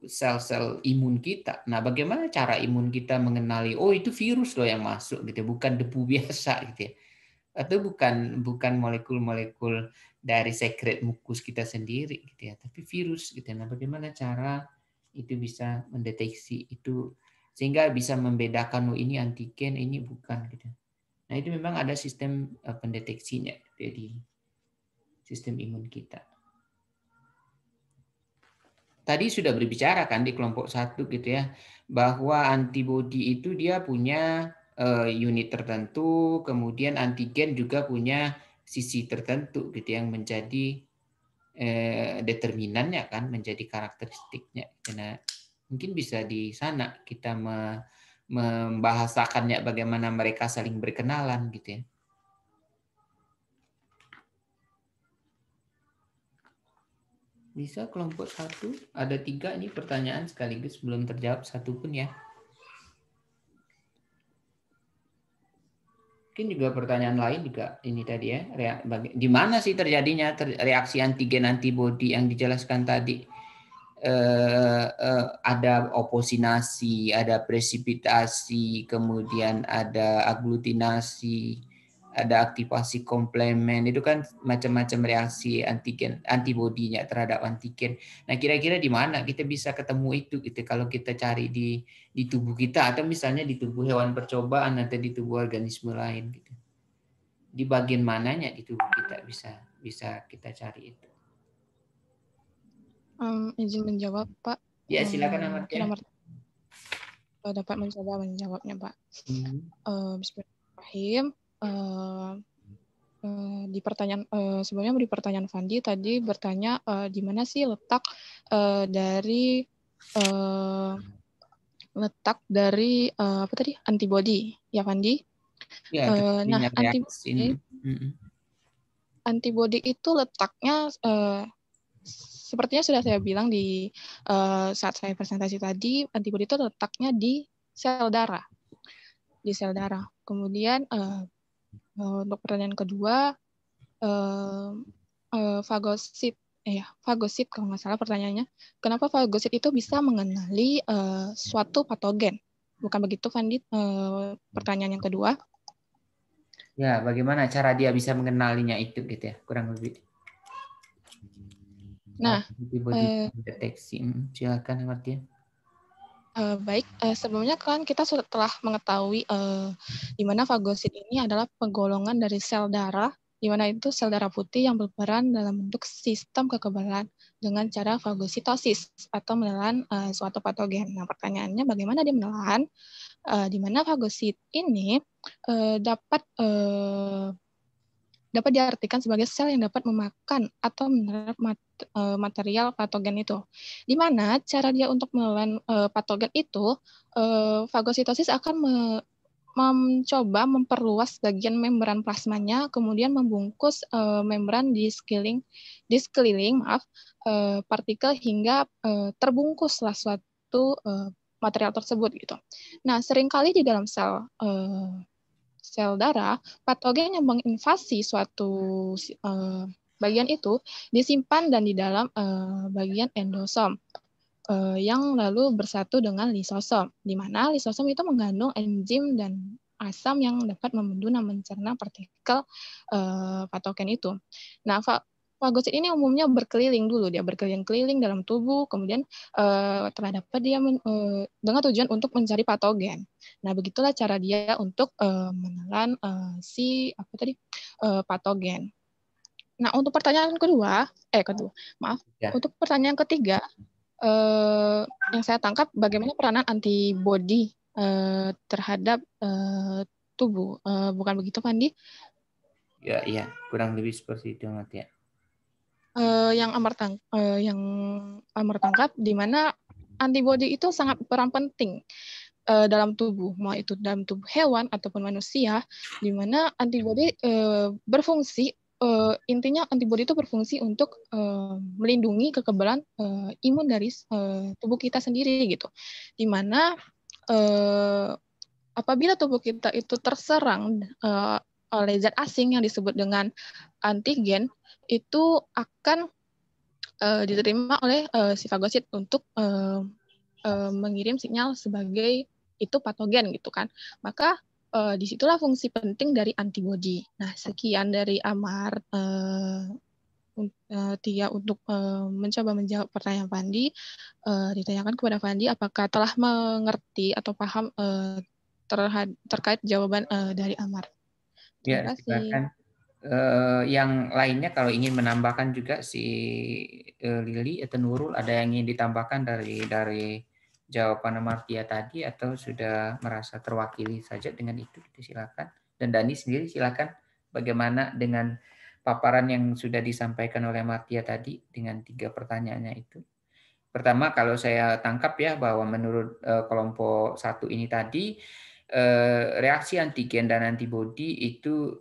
sel-sel imun kita. Nah, bagaimana cara imun kita mengenali, oh itu virus loh yang masuk gitu, bukan debu biasa gitu ya. Atau bukan molekul-molekul dari sekret mukus kita sendiri gitu ya, tapi virus gitu. Nah, bagaimana cara itu bisa mendeteksi itu sehingga bisa membedakan, oh ini antigen, ini bukan gitu. Nah, itu memang ada sistem pendeteksinya jadi sistem imun kita. Tadi sudah berbicara kan di kelompok 1 gitu ya, bahwa antibodi itu dia punya unit tertentu, kemudian antigen juga punya sisi tertentu gitu yang menjadi determinannya kan, menjadi karakteristiknya. Karena mungkin bisa di sana kita membahasakannya bagaimana mereka saling berkenalan gitu ya. Bisa kelompok 1, ada 3 ini pertanyaan sekaligus belum terjawab satu pun ya. Mungkin juga pertanyaan lain juga ini tadi ya, di mana sih terjadinya reaksi antigen antibodi yang dijelaskan tadi? Ada oposinasi, ada presipitasi, kemudian ada aglutinasi, ada aktivasi komplemen, itu kan macam-macam reaksi antigen antibodinya terhadap antigen. Nah, kira-kira di mana kita bisa ketemu itu gitu kalau kita cari di tubuh kita atau misalnya di tubuh hewan percobaan atau di tubuh organisme lain gitu. Di bagian mananya di tubuh kita bisa kita cari itu. Izin menjawab, Pak. Ya, silakan Amartya. Dapat mencoba menjawabnya, Pak. Bismillahirrahmanirrahim. Di pertanyaan sebelumnya di pertanyaan Fandi tadi bertanya di mana sih letak dari apa tadi antibodi ya Fandi? Ya, nah antibodi itu letaknya sepertinya sudah saya bilang di saat saya presentasi tadi, antibodi itu letaknya di sel darah. Di sel darah. Kemudian untuk pertanyaan kedua, fagosit kalau nggak salah pertanyaannya, kenapa fagosit itu bisa mengenali suatu patogen? Bukan begitu, Fandi? Pertanyaan yang kedua. Ya, bagaimana cara dia bisa mengenalinya itu gitu ya, kurang lebih. Nah, deteksi. Silakan Amartya. Baik, sebelumnya kan kita sudah telah mengetahui di mana fagosit ini adalah penggolongan dari sel darah, di mana itu sel darah putih yang berperan dalam bentuk sistem kekebalan dengan cara fagositosis atau menelan suatu patogen. Nah, pertanyaannya bagaimana dia menelan? Di mana fagosit ini dapat dapat diartikan sebagai sel yang dapat memakan atau menyerap material patogen itu. Di mana cara dia untuk menelan patogen itu, fagositosis akan mencoba memperluas bagian membran plasmanya, kemudian membungkus membran di sekeliling partikel hingga terbungkuslah suatu material tersebut gitu. Nah, seringkali di dalam sel darah, patogen yang menginvasi suatu bagian itu disimpan dan di dalam bagian endosom yang lalu bersatu dengan lisosom, di mana lisosom itu mengandung enzim dan asam yang dapat membendung dan mencerna partikel patogen itu. Nah, fagosit ini umumnya berkeliling dulu, dia berkeliling-keliling dalam tubuh, kemudian telah dapat dia dengan tujuan untuk mencari patogen. Nah, begitulah cara dia untuk menelan patogen. Nah, untuk pertanyaan untuk pertanyaan ketiga, yang saya tangkap bagaimana peranan antibodi terhadap tubuh, bukan begitu, Pandi? Ya, kurang lebih seperti itu, ya. Yang Amar tangkap, di mana antibodi itu sangat berperan penting dalam tubuh, mau itu dalam tubuh hewan ataupun manusia, di mana antibodi berfungsi, intinya antibodi itu berfungsi untuk melindungi kekebalan imun dari tubuh kita sendiri gitu, di mana apabila tubuh kita itu terserang oleh zat asing yang disebut dengan antigen, itu akan diterima oleh si fagosit untuk mengirim sinyal sebagai itu patogen gitu kan. Maka disitulah fungsi penting dari antibodi. Nah, sekian dari Amar Tia untuk mencoba menjawab pertanyaan Fandi. Ditanyakan kepada Fandi apakah telah mengerti atau paham terkait jawaban dari Amar. Terima kasih. Silakan. Yang lainnya kalau ingin menambahkan juga si Lili atau Nurul, ada yang ingin ditambahkan dari jawaban Amartya tadi, atau sudah merasa terwakili saja dengan itu, silakan. Dan Dani sendiri silakan, bagaimana dengan paparan yang sudah disampaikan oleh Amartya tadi dengan 3 pertanyaannya itu. Pertama, kalau saya tangkap ya, bahwa menurut kelompok 1 ini tadi, reaksi antigen dan antibodi itu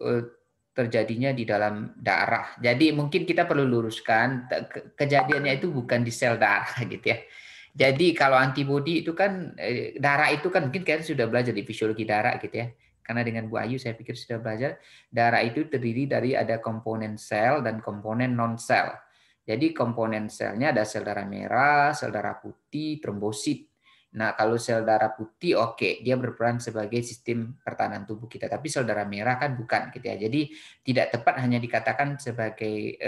terjadinya di dalam darah. Jadi mungkin kita perlu luruskan, kejadiannya itu bukan di sel darah gitu ya. Jadi kalau antibodi itu kan darah itu kan mungkin kalian sudah belajar di fisiologi darah gitu ya. Karena dengan Bu Ayu saya pikir sudah belajar, darah itu terdiri dari ada komponen sel dan komponen non sel. Jadi komponen selnya ada sel darah merah, sel darah putih, trombosit. Nah, kalau sel darah putih oke, dia berperan sebagai sistem pertahanan tubuh kita, tapi sel darah merah kan bukan gitu ya. Jadi tidak tepat hanya dikatakan sebagai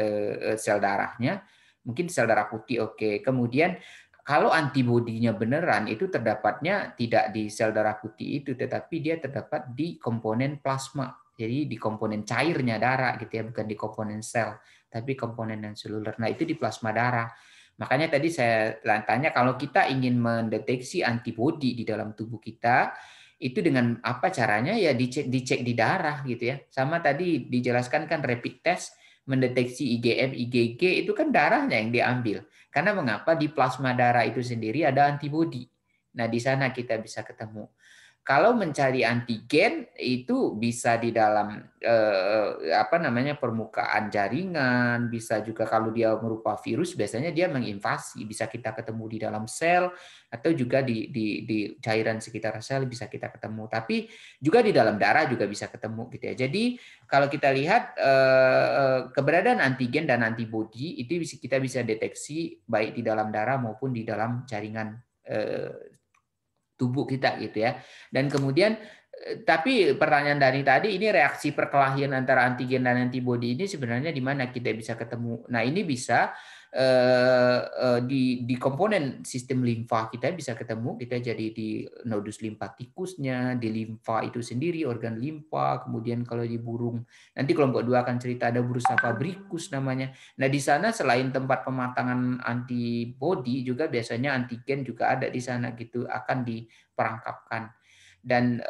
sel darahnya, mungkin sel darah putih oke. Kemudian kalau antibodinya beneran itu terdapatnya tidak di sel darah putih itu, tetapi dia terdapat di komponen plasma. Jadi di komponen cairnya darah gitu ya, bukan di komponen sel, tapi komponen non seluler. Nah, itu di plasma darah. Makanya tadi saya tanya, kalau kita ingin mendeteksi antibodi di dalam tubuh kita, itu dengan apa caranya? Ya dicek di darah gitu ya. Sama tadi dijelaskan kan rapid test mendeteksi IgM, IgG itu kan darahnya yang diambil. Karena mengapa? Di plasma darah itu sendiri ada antibodi. Nah, di sana kita bisa ketemu. Kalau mencari antigen itu bisa di dalam permukaan jaringan, bisa juga kalau dia berupa virus biasanya dia menginvasi, bisa kita ketemu di dalam sel atau juga di cairan sekitar sel bisa kita ketemu. Tapi juga di dalam darah juga bisa ketemu gitu ya. Jadi kalau kita lihat keberadaan antigen dan antibodi itu kita bisa deteksi baik di dalam darah maupun di dalam jaringan tubuh kita gitu ya. Dan kemudian tapi pertanyaan Dani tadi, ini reaksi perkelahian antara antigen dan antibodi ini sebenarnya di mana kita bisa ketemu. Nah, ini bisa di komponen sistem limfa kita bisa ketemu, kita jadi di nodus limfatikusnya, di limfa itu sendiri, organ limfa, kemudian kalau di burung, nanti kelompok 2 akan cerita ada bursa fabricus namanya. Nah, di sana selain tempat pematangan antibodi juga biasanya antigen juga ada di sana gitu, akan diperangkapkan. Dan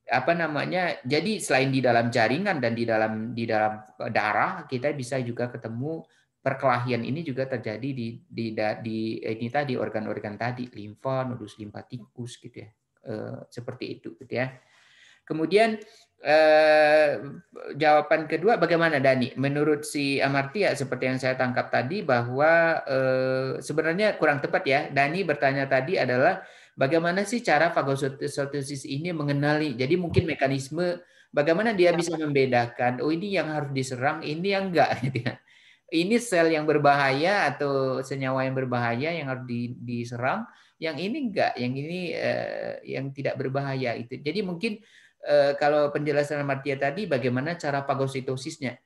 apa namanya? Jadi selain di dalam jaringan dan di dalam darah, kita bisa juga ketemu perkelahian ini juga terjadi di ini tadi organ-organ tadi, limfa, nodus limfatikus gitu ya. Seperti itu gitu ya. Kemudian jawaban kedua bagaimana Dani? Menurut si Amartya seperti yang saya tangkap tadi bahwa sebenarnya kurang tepat ya. Dani bertanya tadi adalah bagaimana sih cara fagocytosis ini mengenali? Jadi mungkin mekanisme bagaimana dia bisa membedakan, oh ini yang harus diserang, ini yang enggak gitu ya. Ini sel yang berbahaya atau senyawa yang berbahaya yang harus diserang, yang ini enggak, yang ini yang tidak berbahaya itu. Jadi mungkin kalau penjelasan Amartya tadi bagaimana cara fagositosisnya?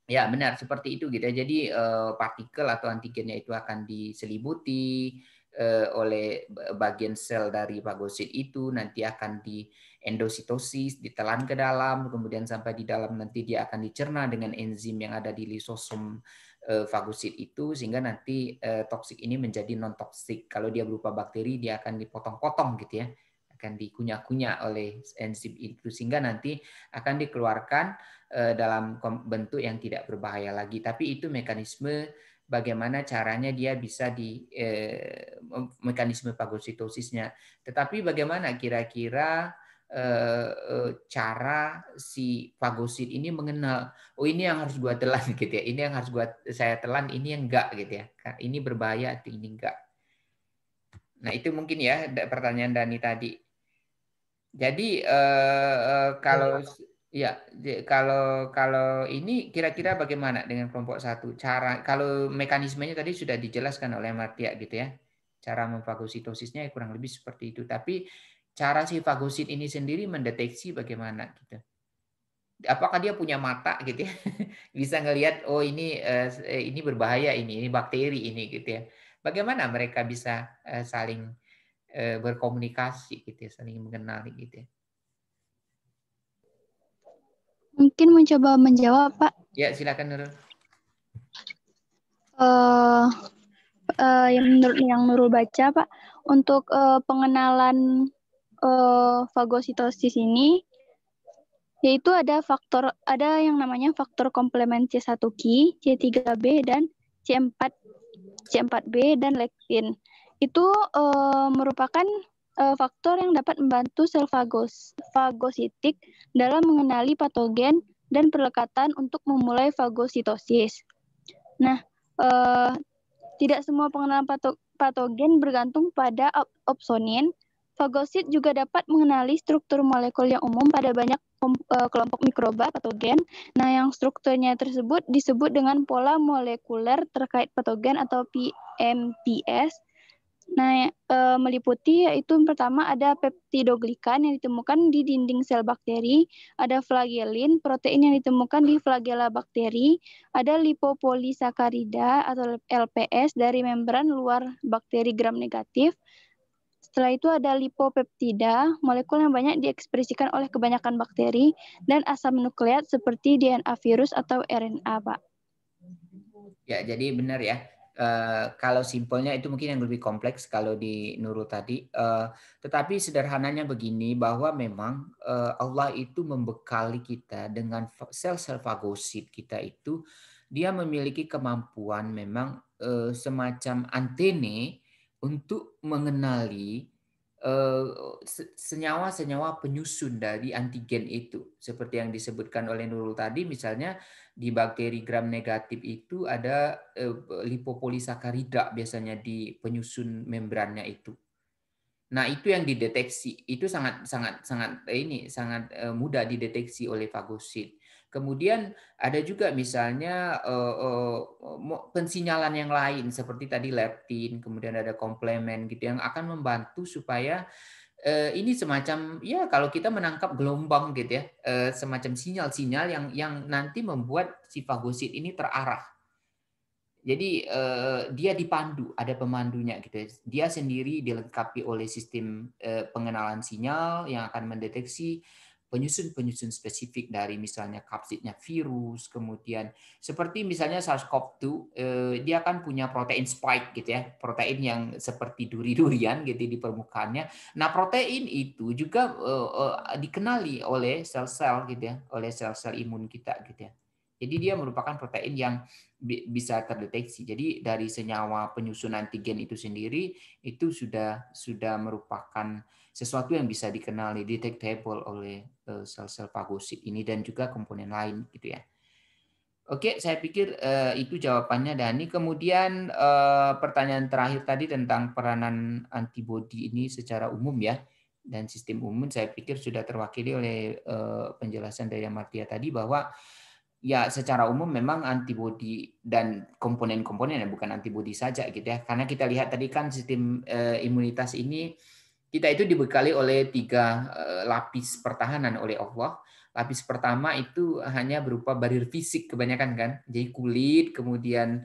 Ya benar seperti itu gitu. Jadi partikel atau antigennya itu akan diselimuti oleh bagian sel dari fagosit itu, nanti akan di endositosis, ditelan ke dalam, kemudian sampai di dalam nanti dia akan dicerna dengan enzim yang ada di lisosom fagosit itu, sehingga nanti toksik ini menjadi non toksik. Kalau dia berupa bakteri dia akan dipotong-potong gitu ya, akan dikunyah-kunyah oleh enzim itu, sehingga nanti akan dikeluarkan dalam bentuk yang tidak berbahaya lagi. Tapi itu mekanisme bagaimana caranya dia bisa mekanisme fagositosisnya. Tetapi bagaimana kira-kira cara si fagosit ini mengenal, oh ini yang harus gua telan gitu ya, ini yang harus saya telan, ini yang enggak gitu ya, ini berbahaya atau ini enggak. Nah itu mungkin ya pertanyaan Dani tadi. Jadi kalau ya kalau ini kira-kira bagaimana dengan kelompok satu? Cara kalau mekanismenya tadi sudah dijelaskan oleh Amartya gitu ya. Cara memfagositosisnya kurang lebih seperti itu. Tapi cara si fagosit ini sendiri mendeteksi bagaimana gitu. Apakah dia punya mata gitu ya? Bisa ngelihat oh ini berbahaya ini bakteri ini gitu ya. Bagaimana mereka bisa saling berkomunikasi gitu ya, saling mengenali gitu ya. Mungkin mencoba menjawab, Pak. Ya, silakan Nurul. Yang Nurul baca, Pak, untuk pengenalan fagositosis ini, yaitu ada yang namanya faktor komplement C1Q, C3B, dan C4B, dan lektin. Itu merupakan faktor yang dapat membantu sel fagositik dalam mengenali patogen dan perlekatan untuk memulai fagositosis. Nah, tidak semua pengenalan patogen bergantung pada opsonin. Fagosit juga dapat mengenali struktur molekul yang umum pada banyak kelompok mikroba patogen. Nah, yang strukturnya tersebut disebut dengan pola molekuler terkait patogen atau PMPs. Nah, meliputi yaitu pertama ada peptidoglikan yang ditemukan di dinding sel bakteri, ada flagellin, protein yang ditemukan di flagella bakteri, ada lipopolisakarida atau LPS dari membran luar bakteri gram negatif. Setelah itu ada lipopeptida, molekul yang banyak diekspresikan oleh kebanyakan bakteri, dan asam nukleat seperti DNA virus atau RNA, Pak. Ya, jadi benar ya. Kalau simpelnya itu mungkin yang lebih kompleks kalau di Nurul tadi. Tetapi sederhananya begini, bahwa memang Allah itu membekali kita dengan sel-sel fagosit kita itu, dia memiliki kemampuan memang semacam antene untuk mengenali senyawa-senyawa penyusun dari antigen itu. Seperti yang disebutkan oleh Nurul tadi, misalnya di bakteri gram negatif itu ada lipopolisakarida biasanya di penyusun membrannya itu. Nah, itu yang dideteksi. Itu sangat mudah dideteksi oleh fagosit. Kemudian ada juga misalnya pensinyalan yang lain seperti tadi leptin, kemudian ada komplemen gitu yang akan membantu supaya ini semacam ya kalau kita menangkap gelombang gitu ya, semacam sinyal-sinyal yang nanti membuat si fagosit ini terarah. Jadi dia dipandu, ada pemandunya gitu. Dia sendiri dilengkapi oleh sistem pengenalan sinyal yang akan mendeteksi penyusun spesifik dari misalnya kapsidnya virus, kemudian seperti misalnya SARS-CoV-2, dia kan punya protein spike gitu ya, protein yang seperti duri-durian gitu di permukaannya. Nah, protein itu juga dikenali oleh sel-sel gitu ya, oleh sel-sel imun kita gitu ya. Jadi dia merupakan protein yang bisa terdeteksi. Jadi dari senyawa penyusun antigen itu sendiri itu sudah merupakan sesuatu yang bisa dikenali, detectable oleh sel-sel fagosit ini dan juga komponen lain gitu ya. Oke, saya pikir itu jawabannya Dani. Kemudian pertanyaan terakhir tadi tentang peranan antibodi ini secara umum ya, dan sistem umum saya pikir sudah terwakili oleh penjelasan dari Amartya tadi bahwa ya secara umum memang antibodi dan komponen-komponen ya, bukan antibodi saja gitu ya. Karena kita lihat tadi kan sistem imunitas ini kita itu dibekali oleh 3 lapis pertahanan oleh Allah. Lapis pertama itu hanya berupa barir fisik kebanyakan kan. Jadi kulit, kemudian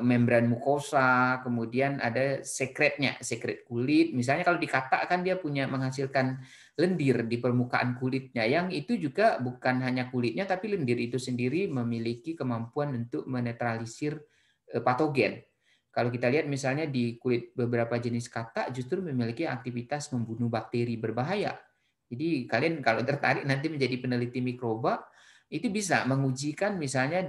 membran mukosa, kemudian ada sekretnya, sekret kulit. Misalnya kalau dikatak kan dia punya menghasilkan lendir di permukaan kulitnya, yang itu juga bukan hanya kulitnya, tapi lendir itu sendiri memiliki kemampuan untuk menetralisir patogen. Kalau kita lihat misalnya di kulit beberapa jenis katak justru memiliki aktivitas membunuh bakteri berbahaya. Jadi kalian kalau tertarik nanti menjadi peneliti mikroba, itu bisa mengujikan misalnya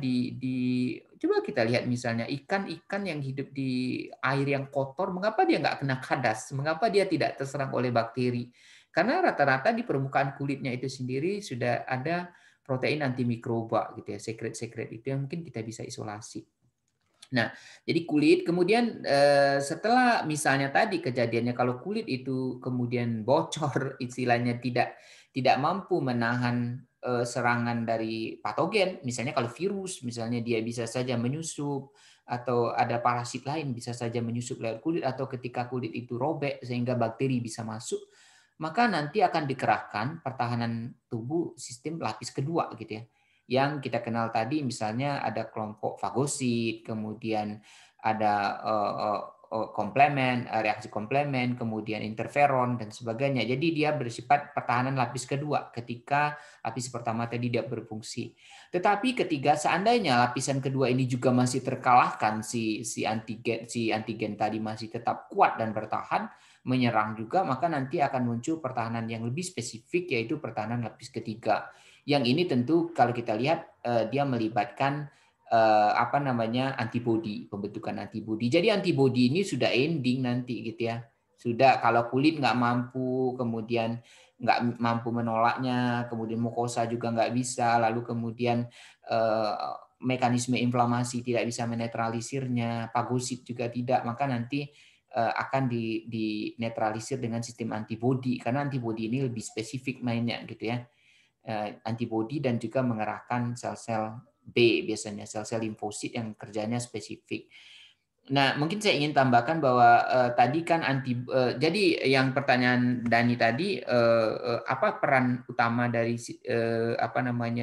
coba kita lihat misalnya ikan-ikan yang hidup di air yang kotor, mengapa dia nggak kena kadas? Mengapa dia tidak terserang oleh bakteri? Karena rata-rata di permukaan kulitnya itu sendiri sudah ada protein antimikroba gitu ya, sekret-sekret itu yang mungkin kita bisa isolasi. Nah, jadi kulit kemudian setelah misalnya tadi kejadiannya kalau kulit itu kemudian bocor, istilahnya tidak mampu menahan serangan dari patogen, misalnya kalau virus misalnya dia bisa saja menyusup atau ada parasit lain bisa saja menyusup lewat kulit atau ketika kulit itu robek sehingga bakteri bisa masuk, maka nanti akan dikerahkan pertahanan tubuh sistem lapis kedua gitu ya. Yang kita kenal tadi misalnya ada kelompok fagosit, kemudian ada komplemen, reaksi komplemen, kemudian interferon dan sebagainya. Jadi dia bersifat pertahanan lapis kedua ketika lapis pertama tadi tidak berfungsi. Tetapi ketika seandainya lapisan kedua ini juga masih terkalahkan, si antigen tadi masih tetap kuat dan bertahan, menyerang juga, maka nanti akan muncul pertahanan yang lebih spesifik yaitu pertahanan lapis ketiga. Yang ini tentu kalau kita lihat dia melibatkan antibodi, pembentukan antibodi. Jadi antibodi ini sudah ending nanti gitu ya. Sudah kalau kulit nggak mampu, kemudian nggak mampu menolaknya, kemudian mukosa juga nggak bisa, lalu kemudian mekanisme inflamasi tidak bisa menetralisirnya, fagosit juga tidak, maka nanti akan dinetralisir dengan sistem antibodi karena antibodi ini lebih spesifik mainnya gitu ya. Antibodi dan juga mengerahkan sel-sel B biasanya sel-sel limfosit yang kerjanya spesifik. Nah, mungkin saya ingin tambahkan bahwa tadi kan jadi yang pertanyaan Dani tadi apa peran utama dari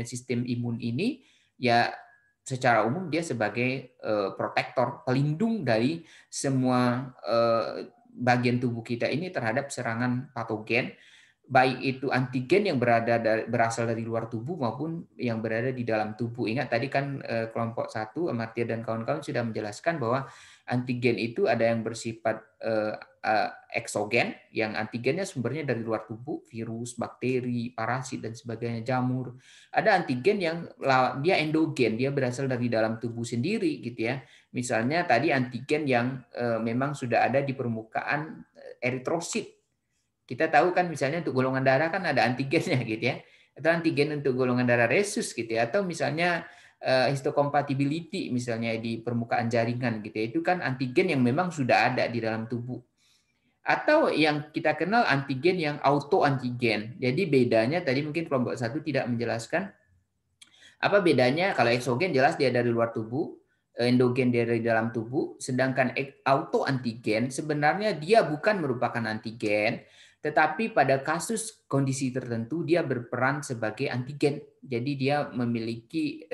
sistem imun ini? Ya secara umum dia sebagai protektor, pelindung dari semua bagian tubuh kita ini terhadap serangan patogen, baik itu antigen yang berasal dari luar tubuh maupun yang berada di dalam tubuh. Ingat tadi kan kelompok 1 Amartya dan kawan-kawan sudah menjelaskan bahwa antigen itu ada yang bersifat eksogen, yang antigennya sumbernya dari luar tubuh, virus, bakteri, parasit dan sebagainya, jamur. Ada antigen yang dia endogen, dia berasal dari dalam tubuh sendiri gitu ya. Misalnya tadi antigen yang memang sudah ada di permukaan eritrosit. Kita tahu kan misalnya untuk golongan darah kan ada antigennya gitu ya. Atau antigen untuk golongan darah resus gitu ya. Atau misalnya histocompatibility misalnya di permukaan jaringan gitu ya. Itu kan antigen yang memang sudah ada di dalam tubuh. Atau yang kita kenal antigen yang autoantigen. Jadi bedanya tadi mungkin kelompok 1 tidak menjelaskan apa bedanya. Kalau eksogen jelas dia dari luar tubuh, endogen dia dari dalam tubuh, sedangkan autoantigen sebenarnya dia bukan merupakan antigen, Tetapi pada kasus kondisi tertentu dia berperan sebagai antigen. Jadi dia memiliki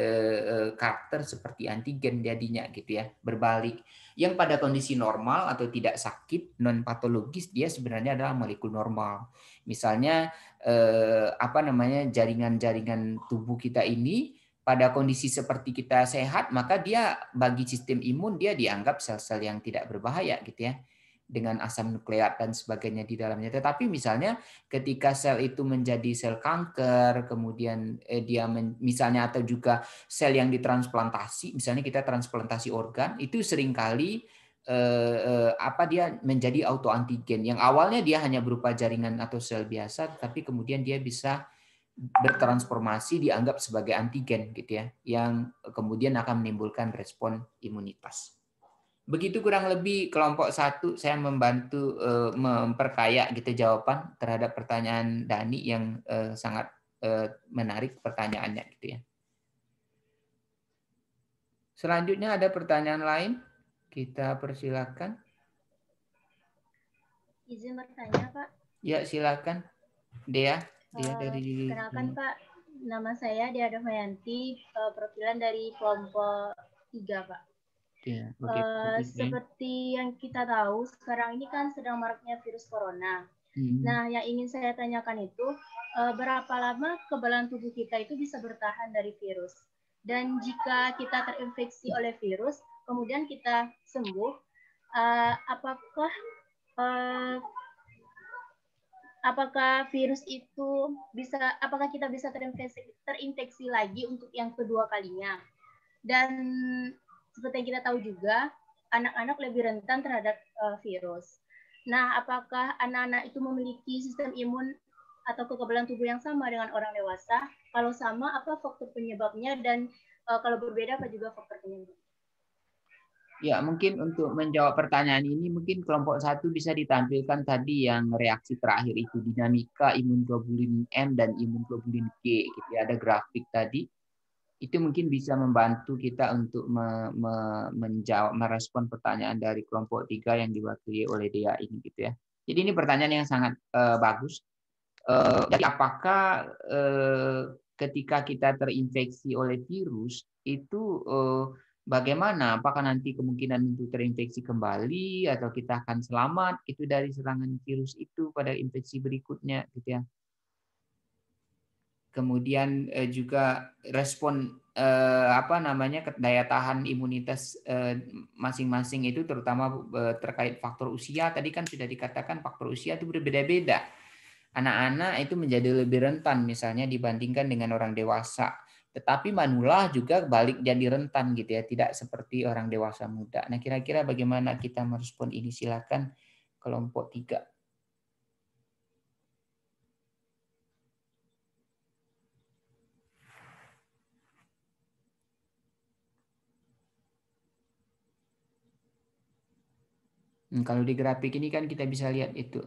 karakter seperti antigen jadinya gitu ya, berbalik. Yang pada kondisi normal atau tidak sakit, non patologis, dia sebenarnya adalah molekul normal. Misalnya jaringan-jaringan tubuh kita ini pada kondisi seperti kita sehat, maka dia bagi sistem imun dia dianggap sel-sel yang tidak berbahaya gitu ya, dengan asam nukleat dan sebagainya di dalamnya. Tetapi misalnya ketika sel itu menjadi sel kanker, kemudian misalnya atau juga sel yang ditransplantasi, misalnya kita transplantasi organ, itu seringkali dia menjadi autoantigen. Yang awalnya dia hanya berupa jaringan atau sel biasa, tapi kemudian dia bisa bertransformasi dianggap sebagai antigen gitu ya, yang kemudian akan menimbulkan respon imunitas. Begitu kurang lebih kelompok 1 saya membantu memperkaya gitu jawaban terhadap pertanyaan Dani yang sangat menarik pertanyaannya gitu ya. Selanjutnya ada pertanyaan lain? Kita persilakan. Izin bertanya, Pak. Ya, silakan. Dea dari Kenalkan, Pak. Nama saya Dea Damayanti, perwakilan dari kelompok 3, Pak. Ya, seperti yang kita tahu, sekarang ini kan sedang maraknya virus corona. Nah, yang ingin saya tanyakan itu, berapa lama kekebalan tubuh kita itu bisa bertahan dari virus? Dan jika kita terinfeksi oleh virus, kemudian kita sembuh, apakah virus itu apakah kita bisa terinfeksi lagi untuk yang kedua kalinya? Dan seperti yang kita tahu juga, anak-anak lebih rentan terhadap virus. Nah, apakah anak-anak itu memiliki sistem imun atau kekebalan tubuh yang sama dengan orang dewasa? Kalau sama, apa faktor penyebabnya? Dan kalau berbeda, apa juga faktor penyebab? Ya, mungkin untuk menjawab pertanyaan ini, mungkin kelompok 1 bisa ditampilkan tadi yang reaksi terakhir itu, dinamika imunoglobulin M dan imunoglobulin G. Gitu. Ada grafik tadi. Itu mungkin bisa membantu kita untuk merespon pertanyaan dari kelompok 3 yang diwakili oleh Dea ini gitu ya. Jadi ini pertanyaan yang sangat bagus. Jadi apakah ketika kita terinfeksi oleh virus itu bagaimana? Apakah nanti kemungkinan untuk terinfeksi kembali atau kita akan selamat itu dari serangan virus itu pada infeksi berikutnya gitu ya. Kemudian juga respon daya tahan imunitas masing-masing itu terutama terkait faktor usia. Tadi kan sudah dikatakan faktor usia itu berbeda-beda. Anak-anak itu menjadi lebih rentan misalnya dibandingkan dengan orang dewasa. Tetapi manula juga balik jadi rentan gitu ya, tidak seperti orang dewasa muda. Nah, kira-kira bagaimana kita merespon ini? Silakan kelompok 3. Kalau di grafik ini kan kita bisa lihat itu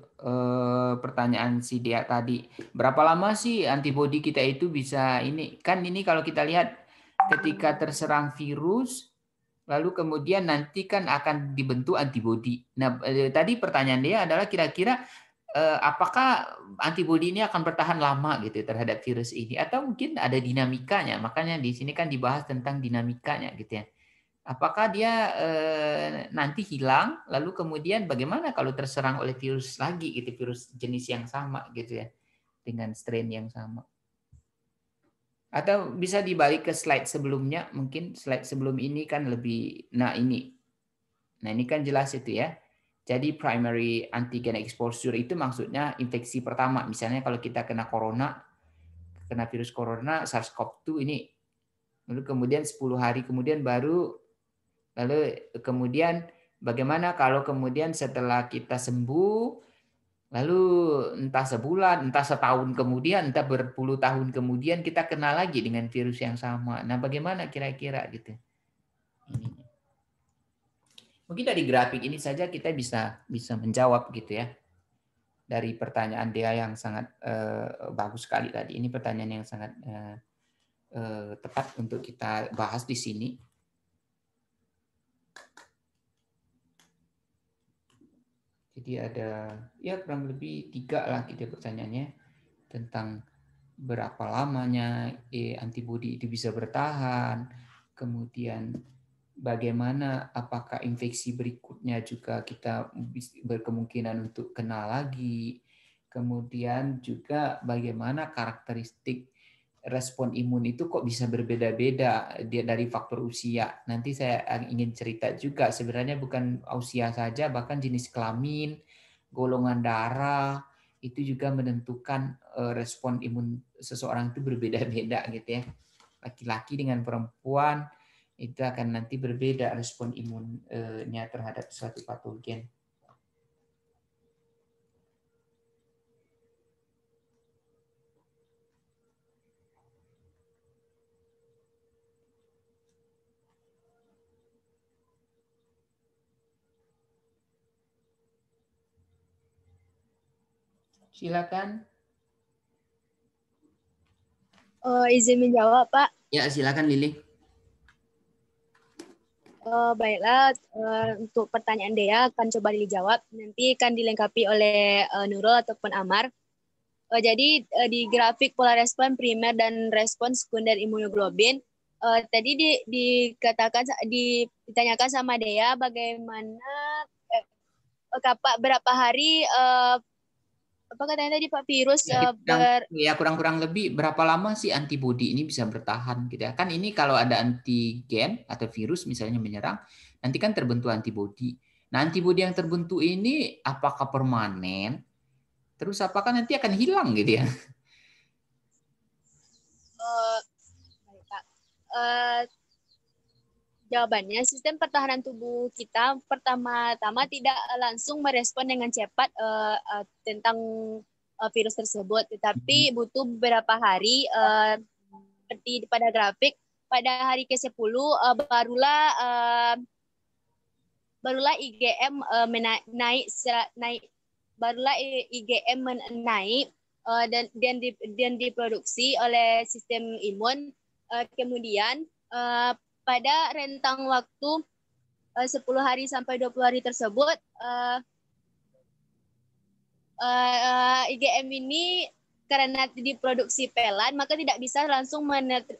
pertanyaan si Dea tadi. Berapa lama sih antibodi kita itu bisa ini? Kan ini kalau kita lihat ketika terserang virus, lalu kemudian nanti kan akan dibentuk antibodi. Nah, tadi pertanyaan Dea adalah kira-kira apakah antibodi ini akan bertahan lama gitu terhadap virus ini? Atau mungkin ada dinamikanya? Makanya di sini kan dibahas tentang dinamikanya gitu ya. Apakah dia nanti hilang, lalu kemudian bagaimana kalau terserang oleh virus lagi gitu, virus jenis yang sama gitu ya, dengan strain yang sama. Atau bisa dibalik ke slide sebelumnya, mungkin slide sebelum ini kan lebih, nah ini kan jelas itu ya. Jadi primary antigen exposure itu maksudnya infeksi pertama. Misalnya kalau kita kena virus corona, SARS-CoV-2 ini, lalu kemudian 10 hari kemudian baru. Lalu kemudian bagaimana kalau kemudian setelah kita sembuh, lalu entah sebulan, entah setahun kemudian, entah berpuluh tahun kemudian kita kena lagi dengan virus yang sama. Nah, bagaimana kira-kira gitu? Ini. Mungkin dari grafik ini saja kita bisa menjawab gitu ya. Dari pertanyaan Dea yang sangat bagus sekali tadi. Ini pertanyaan yang sangat tepat untuk kita bahas di sini. Jadi ada ya kurang lebih 3 lah gitu pertanyaannya tentang berapa lamanya antibodi itu bisa bertahan, kemudian bagaimana apakah infeksi berikutnya juga kita berkemungkinan untuk kena lagi, kemudian juga bagaimana karakteristik respon imun itu kok bisa berbeda-beda dia dari faktor usia. Nanti saya ingin cerita juga sebenarnya bukan usia saja, bahkan jenis kelamin, golongan darah itu juga menentukan respon imun seseorang itu berbeda-beda gitu ya. Laki-laki dengan perempuan itu akan nanti berbeda respon imunnya terhadap suatu patogen. Silakan. Izin menjawab, Pak. Ya, silakan Lili. Baiklah, untuk pertanyaan Dea akan coba dijawab. Nanti akan dilengkapi oleh Nurul ataupun Amar. Jadi di grafik pola respon primer dan respon sekunder imunoglobulin, tadi ditanyakan sama Dea bagaimana berapa hari apa katanya tadi Pak virus ya kurang lebih berapa lama sih antibodi ini bisa bertahan gitu ya. Kan ini kalau ada antigen atau virus misalnya menyerang, nanti kan terbentuk antibodi. Nah, antibodi yang terbentuk ini apakah permanen? Terus apakah nanti akan hilang gitu ya? Baik, Pak. Jawabannya, sistem pertahanan tubuh kita pertama-tama tidak langsung merespon dengan cepat tentang virus tersebut, tetapi butuh beberapa hari, seperti pada grafik, pada hari ke-10 barulah IgM naik dan diproduksi oleh sistem imun. Kemudian pada rentang waktu 10 hari sampai 20 hari tersebut, IgM ini karena diproduksi pelan, maka tidak bisa langsung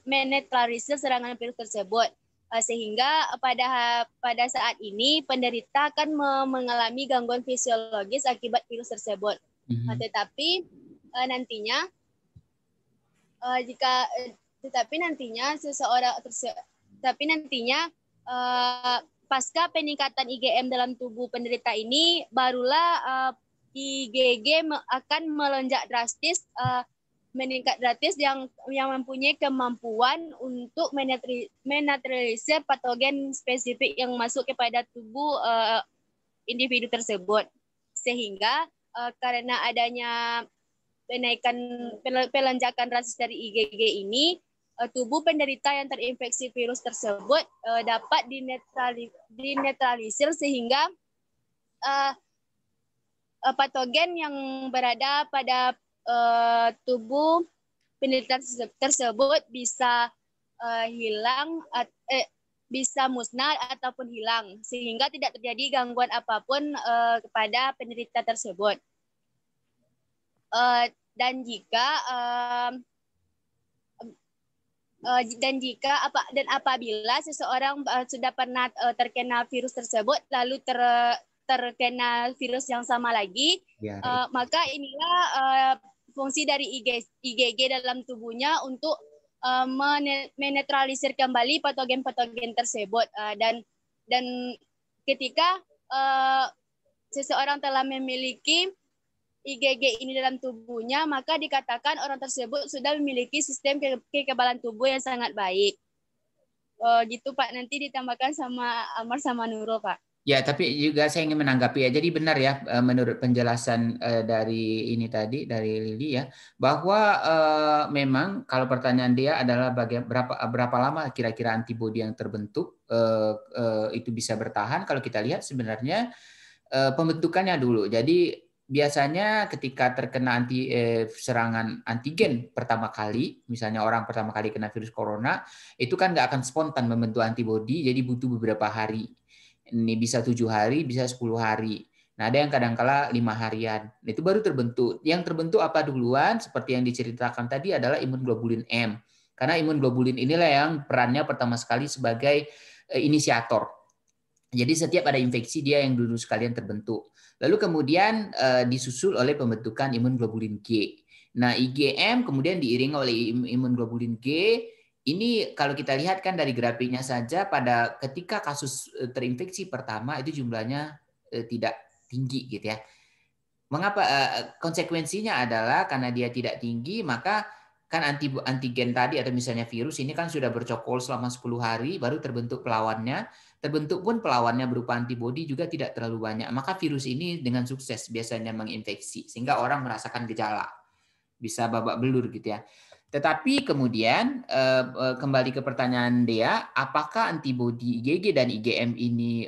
menetralisir serangan virus tersebut. Sehingga pada saat ini penderita akan mengalami gangguan fisiologis akibat virus tersebut. Tetapi nantinya pasca peningkatan IgM dalam tubuh penderita ini, barulah IgG akan melonjak drastis, meningkat drastis yang mempunyai kemampuan untuk menetralisir patogen spesifik yang masuk kepada tubuh individu tersebut. Sehingga karena adanya pelonjakan drastis dari IgG ini, tubuh penderita yang terinfeksi virus tersebut dapat dinetralisir sehingga patogen yang berada pada tubuh penderita tersebut bisa hilang, bisa musnah ataupun hilang, sehingga tidak terjadi gangguan apapun kepada penderita tersebut. Dan apabila seseorang sudah pernah terkena virus tersebut lalu terkena virus yang sama lagi, maka inilah fungsi dari IgG dalam tubuhnya untuk menetralisir kembali patogen-patogen tersebut. Dan ketika seseorang telah memiliki IgG ini dalam tubuhnya, maka dikatakan orang tersebut sudah memiliki sistem kekebalan tubuh yang sangat baik. Gitu Pak, nanti ditambahkan sama Amar sama Nurul Pak. Ya, tapi juga saya ingin menanggapi ya. Jadi benar ya, menurut penjelasan dari ini tadi, dari Lili ya, bahwa memang kalau pertanyaan dia adalah berapa lama kira-kira antibodi yang terbentuk itu bisa bertahan. Kalau kita lihat sebenarnya pembentukannya dulu. Jadi biasanya ketika terkena serangan antigen pertama kali, misalnya orang pertama kali kena virus corona, itu kan nggak akan spontan membentuk antibodi, jadi butuh beberapa hari. Ini bisa 7 hari, bisa 10 hari. Nah, ada yang kadang-kala 5 harian. Itu baru terbentuk. Yang terbentuk apa duluan? Seperti yang diceritakan tadi adalah imunoglobulin M. Karena imunoglobulin inilah yang perannya pertama sekali sebagai inisiator. Jadi setiap ada infeksi dia yang dulu sekalian terbentuk. Lalu kemudian disusul oleh pembentukan imunoglobulin G. Nah, IgM kemudian diiringi oleh imunoglobulin G. Ini kalau kita lihat kan dari grafiknya saja pada ketika kasus terinfeksi pertama itu jumlahnya tidak tinggi gitu ya. Mengapa? Konsekuensinya adalah karena dia tidak tinggi, maka kan antigen tadi atau misalnya virus ini kan sudah bercokol selama 10 hari baru terbentuk pelawannya. Terbentuk pun pelawannya berupa antibodi juga tidak terlalu banyak. Maka virus ini dengan sukses biasanya menginfeksi sehingga orang merasakan gejala. Bisa babak belur gitu ya. Tetapi kemudian kembali ke pertanyaan Dea, apakah antibodi IgG dan IgM ini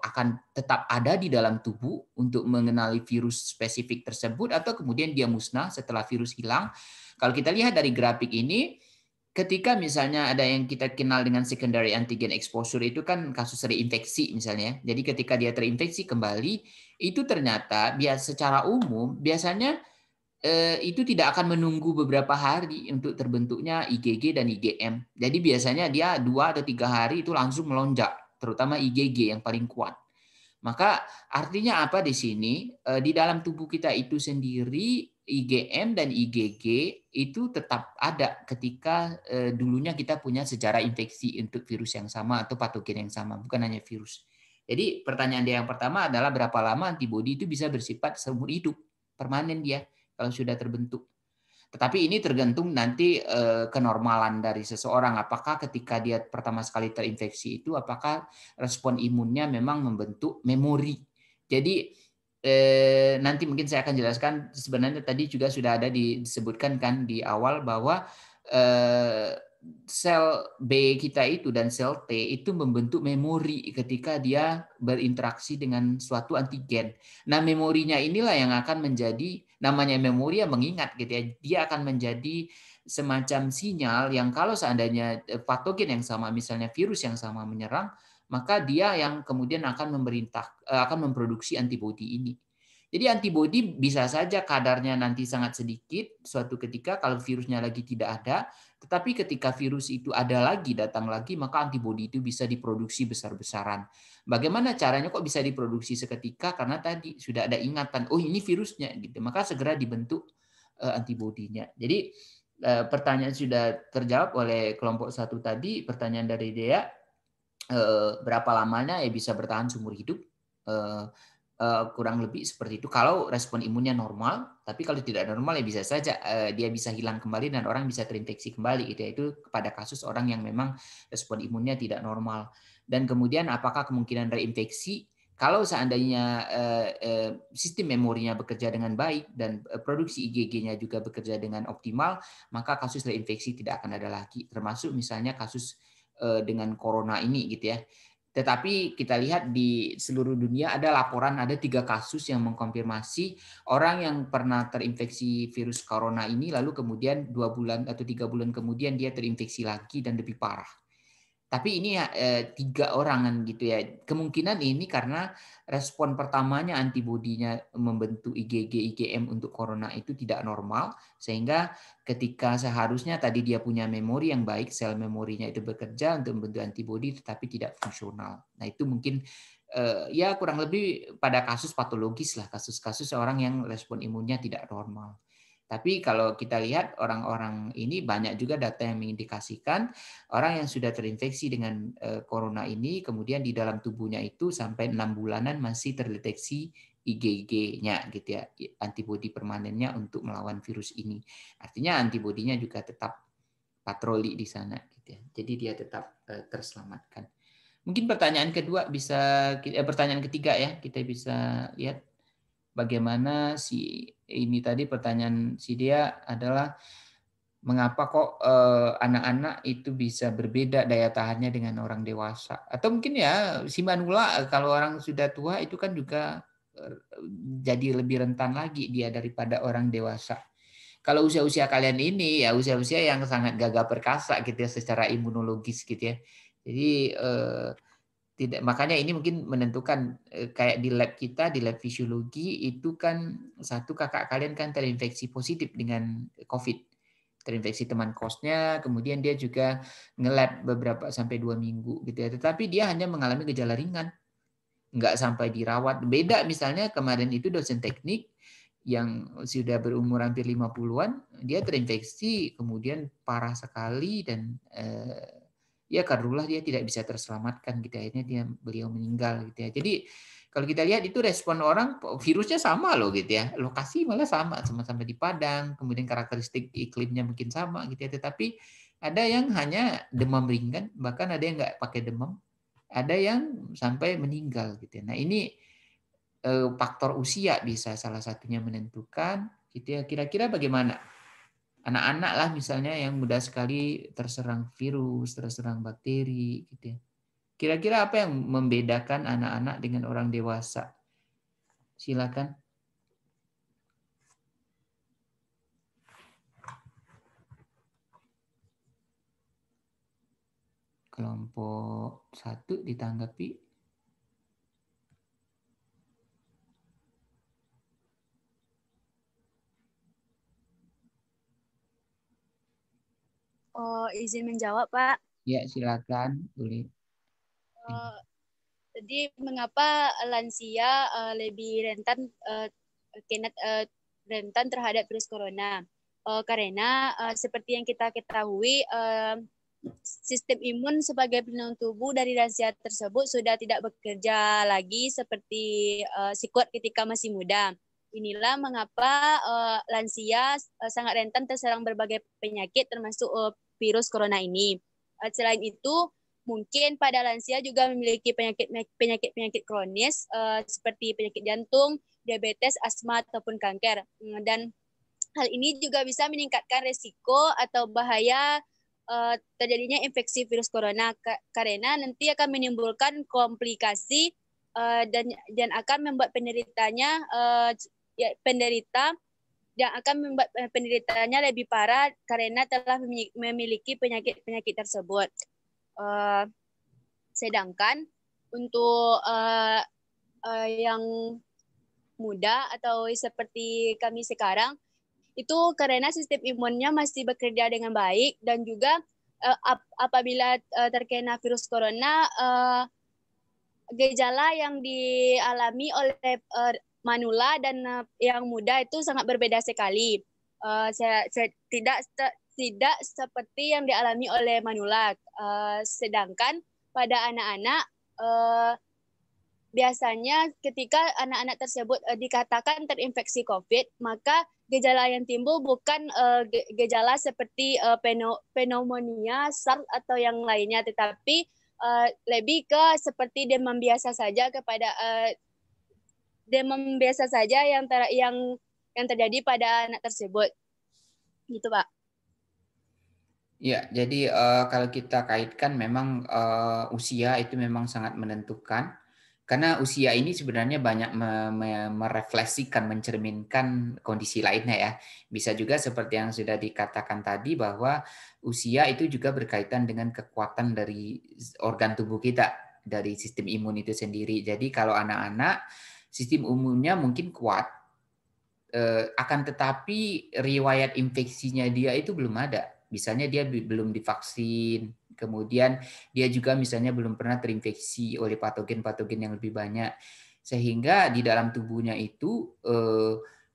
akan tetap ada di dalam tubuh untuk mengenali virus spesifik tersebut atau kemudian dia musnah setelah virus hilang? Kalau kita lihat dari grafik ini, ketika misalnya ada yang kita kenal dengan secondary antigen exposure itu kan kasus reinfeksi misalnya. Jadi ketika dia terinfeksi kembali, itu ternyata secara umum biasanya itu tidak akan menunggu beberapa hari untuk terbentuknya IgG dan IgM. Jadi biasanya dia 2 atau 3 hari itu langsung melonjak, terutama IgG yang paling kuat. Maka artinya apa di sini? Di dalam tubuh kita itu sendiri IgM dan IgG itu tetap ada ketika dulunya kita punya sejarah infeksi untuk virus yang sama atau patogen yang sama, bukan hanya virus. Jadi pertanyaan dia yang pertama adalah berapa lama antibodi itu bisa bersifat seumur hidup, permanen dia kalau sudah terbentuk. Tetapi ini tergantung nanti kenormalan dari seseorang. Apakah ketika dia pertama sekali terinfeksi itu, apakah respon imunnya memang membentuk memori. Jadi nanti mungkin saya akan jelaskan, sebenarnya tadi juga sudah ada disebutkan kan di awal bahwa sel B kita itu dan sel T itu membentuk memori ketika dia berinteraksi dengan suatu antigen. Nah, memorinya inilah yang akan menjadi, namanya memori yang mengingat gitu ya. Dia akan menjadi semacam sinyal yang kalau seandainya patogen yang sama, misalnya virus yang sama menyerang, maka dia yang kemudian akan memproduksi antibodi ini. Jadi antibodi bisa saja kadarnya nanti sangat sedikit suatu ketika kalau virusnya lagi tidak ada, tetapi ketika virus itu ada lagi, datang lagi, maka antibodi itu bisa diproduksi besar-besaran. Bagaimana caranya kok bisa diproduksi seketika? Karena tadi sudah ada ingatan, oh ini virusnya, gitu. Maka segera dibentuk antibodinya. Jadi pertanyaan sudah terjawab oleh kelompok 1 tadi. Pertanyaan dari Dea, berapa lamanya ya bisa bertahan seumur hidup? Kurang lebih seperti itu kalau respon imunnya normal, tapi kalau tidak normal ya bisa saja dia bisa hilang kembali dan orang bisa terinfeksi kembali gitu ya. Itu pada kasus orang yang memang respon imunnya tidak normal. Dan kemudian apakah kemungkinan reinfeksi kalau seandainya sistem memorinya bekerja dengan baik dan produksi IgG-nya juga bekerja dengan optimal, maka kasus reinfeksi tidak akan ada lagi, termasuk misalnya kasus dengan corona ini gitu ya. Tetapi kita lihat di seluruh dunia ada laporan ada 3 kasus yang mengkonfirmasi orang yang pernah terinfeksi virus corona ini lalu kemudian 2 bulan atau 3 bulan kemudian dia terinfeksi lagi dan lebih parah. Tapi ini 3 orangan gitu ya. Kemungkinan ini karena respon pertamanya antibodinya membentuk IgG, IgM untuk corona itu tidak normal. Sehingga ketika seharusnya tadi dia punya memori yang baik, sel memorinya itu bekerja untuk membentuk antibodi tetapi tidak fungsional. Nah itu mungkin ya kurang lebih pada kasus patologis lah, kasus-kasus orang yang respon imunnya tidak normal. Tapi kalau kita lihat orang-orang ini banyak juga data yang mengindikasikan orang yang sudah terinfeksi dengan corona ini kemudian di dalam tubuhnya itu sampai 6 bulanan masih terdeteksi IgG-nya gitu ya, antibodi permanennya untuk melawan virus ini. Artinya antibodinya juga tetap patroli di sana gitu ya. Jadi dia tetap terselamatkan. Mungkin pertanyaan kedua bisa pertanyaan ketiga ya, kita bisa lihat bagaimana ini tadi pertanyaan si dia adalah mengapa kok anak-anak itu bisa berbeda daya tahannya dengan orang dewasa? Atau mungkin ya si manula kalau orang sudah tua itu kan juga jadi lebih rentan lagi dia daripada orang dewasa. Kalau usia-usia kalian ini ya usia-usia yang sangat gagah perkasa gitu ya secara imunologis gitu ya. Jadi Tidak, makanya ini mungkin menentukan kayak di lab kita, di lab fisiologi itu kan satu kakak kalian kan terinfeksi positif dengan COVID, terinfeksi teman kosnya, kemudian dia juga nge-lab beberapa sampai 2 minggu gitu ya, tetapi dia hanya mengalami gejala ringan, nggak sampai dirawat. Beda misalnya kemarin itu dosen teknik yang sudah berumur hampir 50-an, dia terinfeksi kemudian parah sekali dan ya karulah dia tidak bisa terselamatkan gitu, akhirnya beliau meninggal gitu ya. Jadi kalau kita lihat itu respon orang, virusnya sama loh gitu ya, lokasi malah sama-sama di Padang, kemudian karakteristik iklimnya mungkin sama gitu ya, tetapi ada yang hanya demam ringan, bahkan ada yang nggak pakai demam, ada yang sampai meninggal gitu ya. Nah ini faktor usia bisa salah satunya menentukan gitu ya. Kira-kira bagaimana? Anak-anak lah misalnya yang mudah sekali terserang virus, terserang bakteri gitu ya. Kira-kira apa yang membedakan anak-anak dengan orang dewasa? Silakan. Kelompok 1 ditanggapi. Oh, izin menjawab, Pak. Ya, silakan. Boleh. Jadi mengapa lansia lebih rentan rentan terhadap virus corona? Karena seperti yang kita ketahui, sistem imun sebagai pelindung tubuh dari lansia tersebut sudah tidak bekerja lagi seperti si kuat ketika masih muda. Inilah mengapa lansia sangat rentan terserang berbagai penyakit termasuk virus corona ini. Selain itu, mungkin pada lansia juga memiliki penyakit kronis seperti penyakit jantung, diabetes, asma ataupun kanker. Dan hal ini juga bisa meningkatkan resiko atau bahaya terjadinya infeksi virus corona karena nanti akan menimbulkan komplikasi dan akan membuat penderitanya lebih parah karena telah memiliki penyakit tersebut. Sedangkan untuk yang muda atau seperti kami sekarang, itu karena sistem imunnya masih bekerja dengan baik dan juga apabila terkena virus corona, gejala yang dialami oleh manula dan yang muda itu sangat berbeda sekali. Tidak seperti yang dialami oleh manula. Sedangkan pada anak-anak, biasanya ketika anak-anak tersebut dikatakan terinfeksi COVID, maka gejala yang timbul bukan gejala seperti pneumonia, SARS atau yang lainnya, tetapi lebih ke seperti demam biasa saja demam biasa saja yang terjadi pada anak tersebut. Gitu, Pak. Ya, jadi kalau kita kaitkan memang usia itu memang sangat menentukan. Karena usia ini sebenarnya banyak merefleksikan, mencerminkan kondisi lainnya ya. Bisa juga seperti yang sudah dikatakan tadi bahwa usia itu juga berkaitan dengan kekuatan dari organ tubuh kita, dari sistem imun itu sendiri. Jadi kalau anak-anak sistem imunnya mungkin kuat, akan tetapi riwayat infeksinya dia itu belum ada. Misalnya dia belum divaksin, kemudian dia juga misalnya belum pernah terinfeksi oleh patogen-patogen yang lebih banyak, sehingga di dalam tubuhnya itu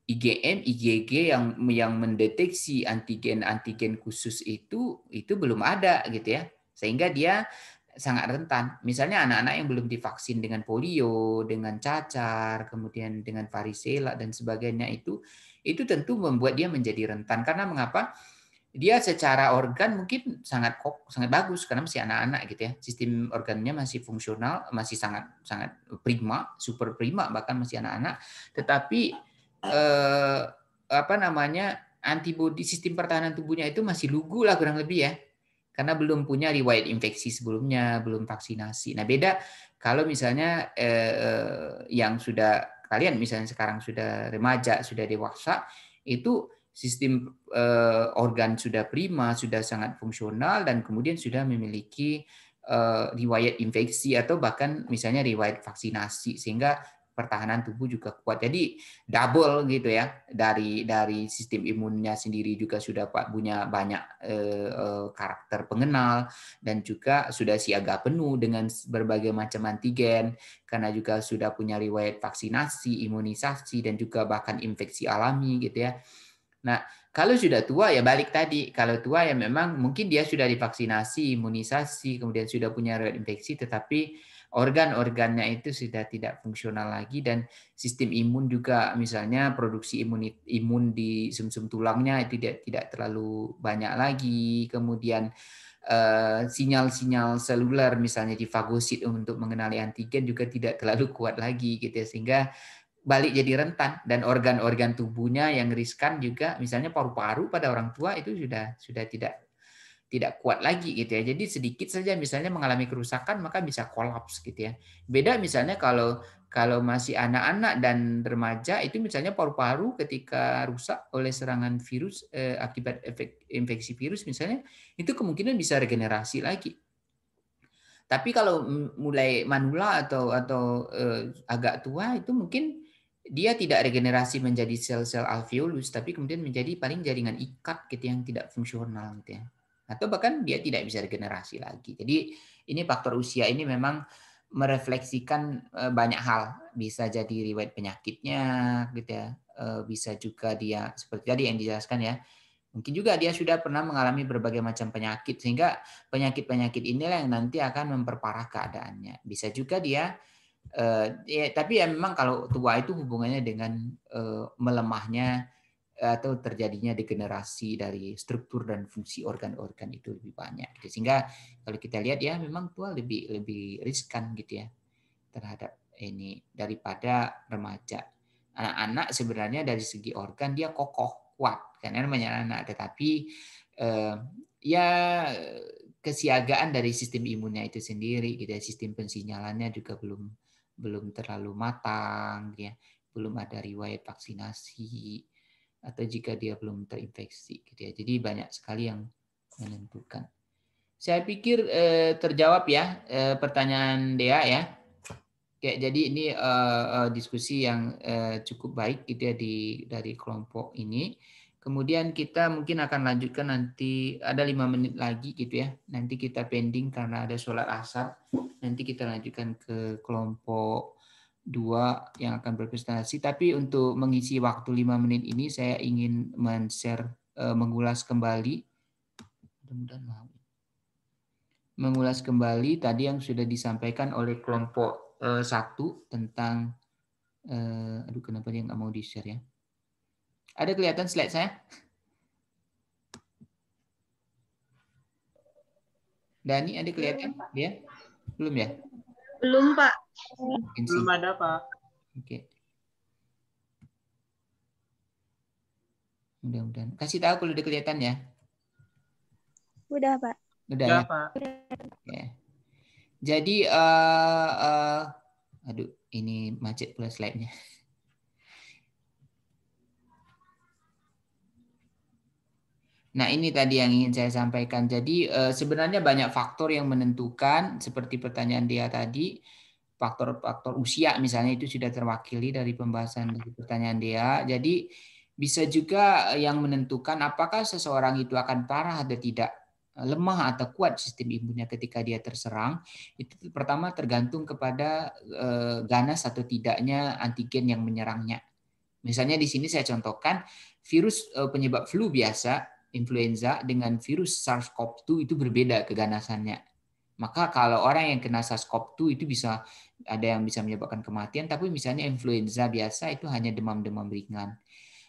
IgM, IgG yang mendeteksi antigen khusus itu belum ada gitu ya, sehingga dia sangat rentan. Misalnya anak-anak yang belum divaksin dengan polio, dengan cacar, kemudian dengan varicella dan sebagainya itu tentu membuat dia menjadi rentan. Karena mengapa? Dia secara organ mungkin sangat bagus karena masih anak-anak gitu ya. Sistem organnya masih fungsional, masih sangat prima, super prima, bahkan masih anak-anak. Tetapi antibodi, sistem pertahanan tubuhnya itu masih lugu lah kurang lebih ya. Karena belum punya riwayat infeksi sebelumnya, belum vaksinasi. Nah, beda kalau misalnya yang sudah kalian misalnya sekarang sudah remaja, sudah dewasa, itu sistem organ sudah prima, sudah sangat fungsional dan kemudian sudah memiliki riwayat infeksi atau bahkan misalnya riwayat vaksinasi, sehingga pertahanan tubuh juga kuat. Jadi double gitu ya, dari sistem imunnya sendiri juga sudah punya banyak karakter pengenal, dan juga sudah siaga penuh dengan berbagai macam antigen karena juga sudah punya riwayat vaksinasi, imunisasi, dan juga bahkan infeksi alami gitu ya. Nah, kalau sudah tua ya balik tadi, kalau tua ya memang mungkin dia sudah divaksinasi, imunisasi, kemudian sudah punya riwayat infeksi, tetapi organ-organnya itu sudah tidak fungsional lagi, dan sistem imun juga misalnya produksi imun di sumsum tulangnya itu tidak terlalu banyak lagi, kemudian sinyal-sinyal seluler misalnya di fagosit untuk mengenali antigen juga tidak terlalu kuat lagi gitu ya, sehingga balik jadi rentan, dan organ-organ tubuhnya yang riskan juga misalnya paru-paru pada orang tua itu sudah tidak kuat lagi gitu ya. Jadi sedikit saja misalnya mengalami kerusakan maka bisa kolaps gitu ya. Beda misalnya kalau masih anak-anak dan remaja itu misalnya paru-paru ketika rusak oleh serangan virus akibat efek infeksi virus misalnya, itu kemungkinan bisa regenerasi lagi. Tapi kalau mulai manula atau agak tua itu mungkin dia tidak regenerasi menjadi sel-sel alveolus, tapi kemudian menjadi paling jaringan ikat gitu yang tidak fungsional gitu ya. Atau bahkan dia tidak bisa regenerasi lagi. Jadi ini faktor usia ini memang merefleksikan banyak hal. Bisa jadi riwayat penyakitnya gitu ya. Bisa juga dia seperti tadi yang dijelaskan ya. Mungkin juga dia sudah pernah mengalami berbagai macam penyakit, sehingga penyakit-penyakit inilah yang nanti akan memperparah keadaannya. Bisa juga dia tapi ya memang kalau tua itu hubungannya dengan melemahnya atau terjadinya degenerasi dari struktur dan fungsi organ-organ itu lebih banyak. Sehingga kalau kita lihat ya memang tua lebih riskan gitu ya terhadap ini daripada remaja. Anak-anak sebenarnya dari segi organ dia kokoh, kuat karena namanya anak, tetapi ya kesiagaan dari sistem imunnya itu sendiri gitu ya, sistem pensinyalannya juga belum terlalu matang ya, belum ada riwayat vaksinasi, atau jika dia belum terinfeksi gitu ya. Jadi banyak sekali yang menentukan. Saya pikir terjawab ya pertanyaan Dea ya. Oke, jadi ini diskusi yang cukup baik gitu ya dari kelompok ini. Kemudian kita mungkin akan lanjutkan nanti, ada 5 menit lagi gitu ya. Nanti kita pending karena ada sholat asar. Nanti kita lanjutkan ke kelompok 2 yang akan berpresentasi. Tapi untuk mengisi waktu 5 menit ini saya ingin men-share, mengulas kembali. Mudah-mudahan mau. Mengulas kembali tadi yang sudah disampaikan oleh kelompok 1 tentang aduh kenapa dia nggak mau di-share ya? Ada kelihatan slide saya? Dani, ada kelihatan dia? Belum ya? Belum, Pak. Belum ada, Pak. Oke. Mudah-mudahan. Kasih tahu kalau udah kelihatan ya. Udah, Pak. Udah ya, Pak. Ya. Jadi, aduh, ini macet pula slide-nya. Nah, ini tadi yang ingin saya sampaikan. Jadi sebenarnya banyak faktor yang menentukan, seperti pertanyaan dia tadi, faktor-faktor usia misalnya itu sudah terwakili dari pembahasan dari pertanyaan dia. Jadi bisa juga yang menentukan apakah seseorang itu akan parah atau tidak, lemah atau kuat sistem imunnya ketika dia terserang. Itu pertama tergantung kepada ganas atau tidaknya antigen yang menyerangnya. Misalnya di sini saya contohkan virus penyebab flu biasa, influenza, dengan virus SARS-CoV-2 itu berbeda keganasannya. Maka kalau orang yang kena SARS-CoV-2 itu bisa ada yang bisa menyebabkan kematian, tapi misalnya influenza biasa itu hanya demam-demam ringan.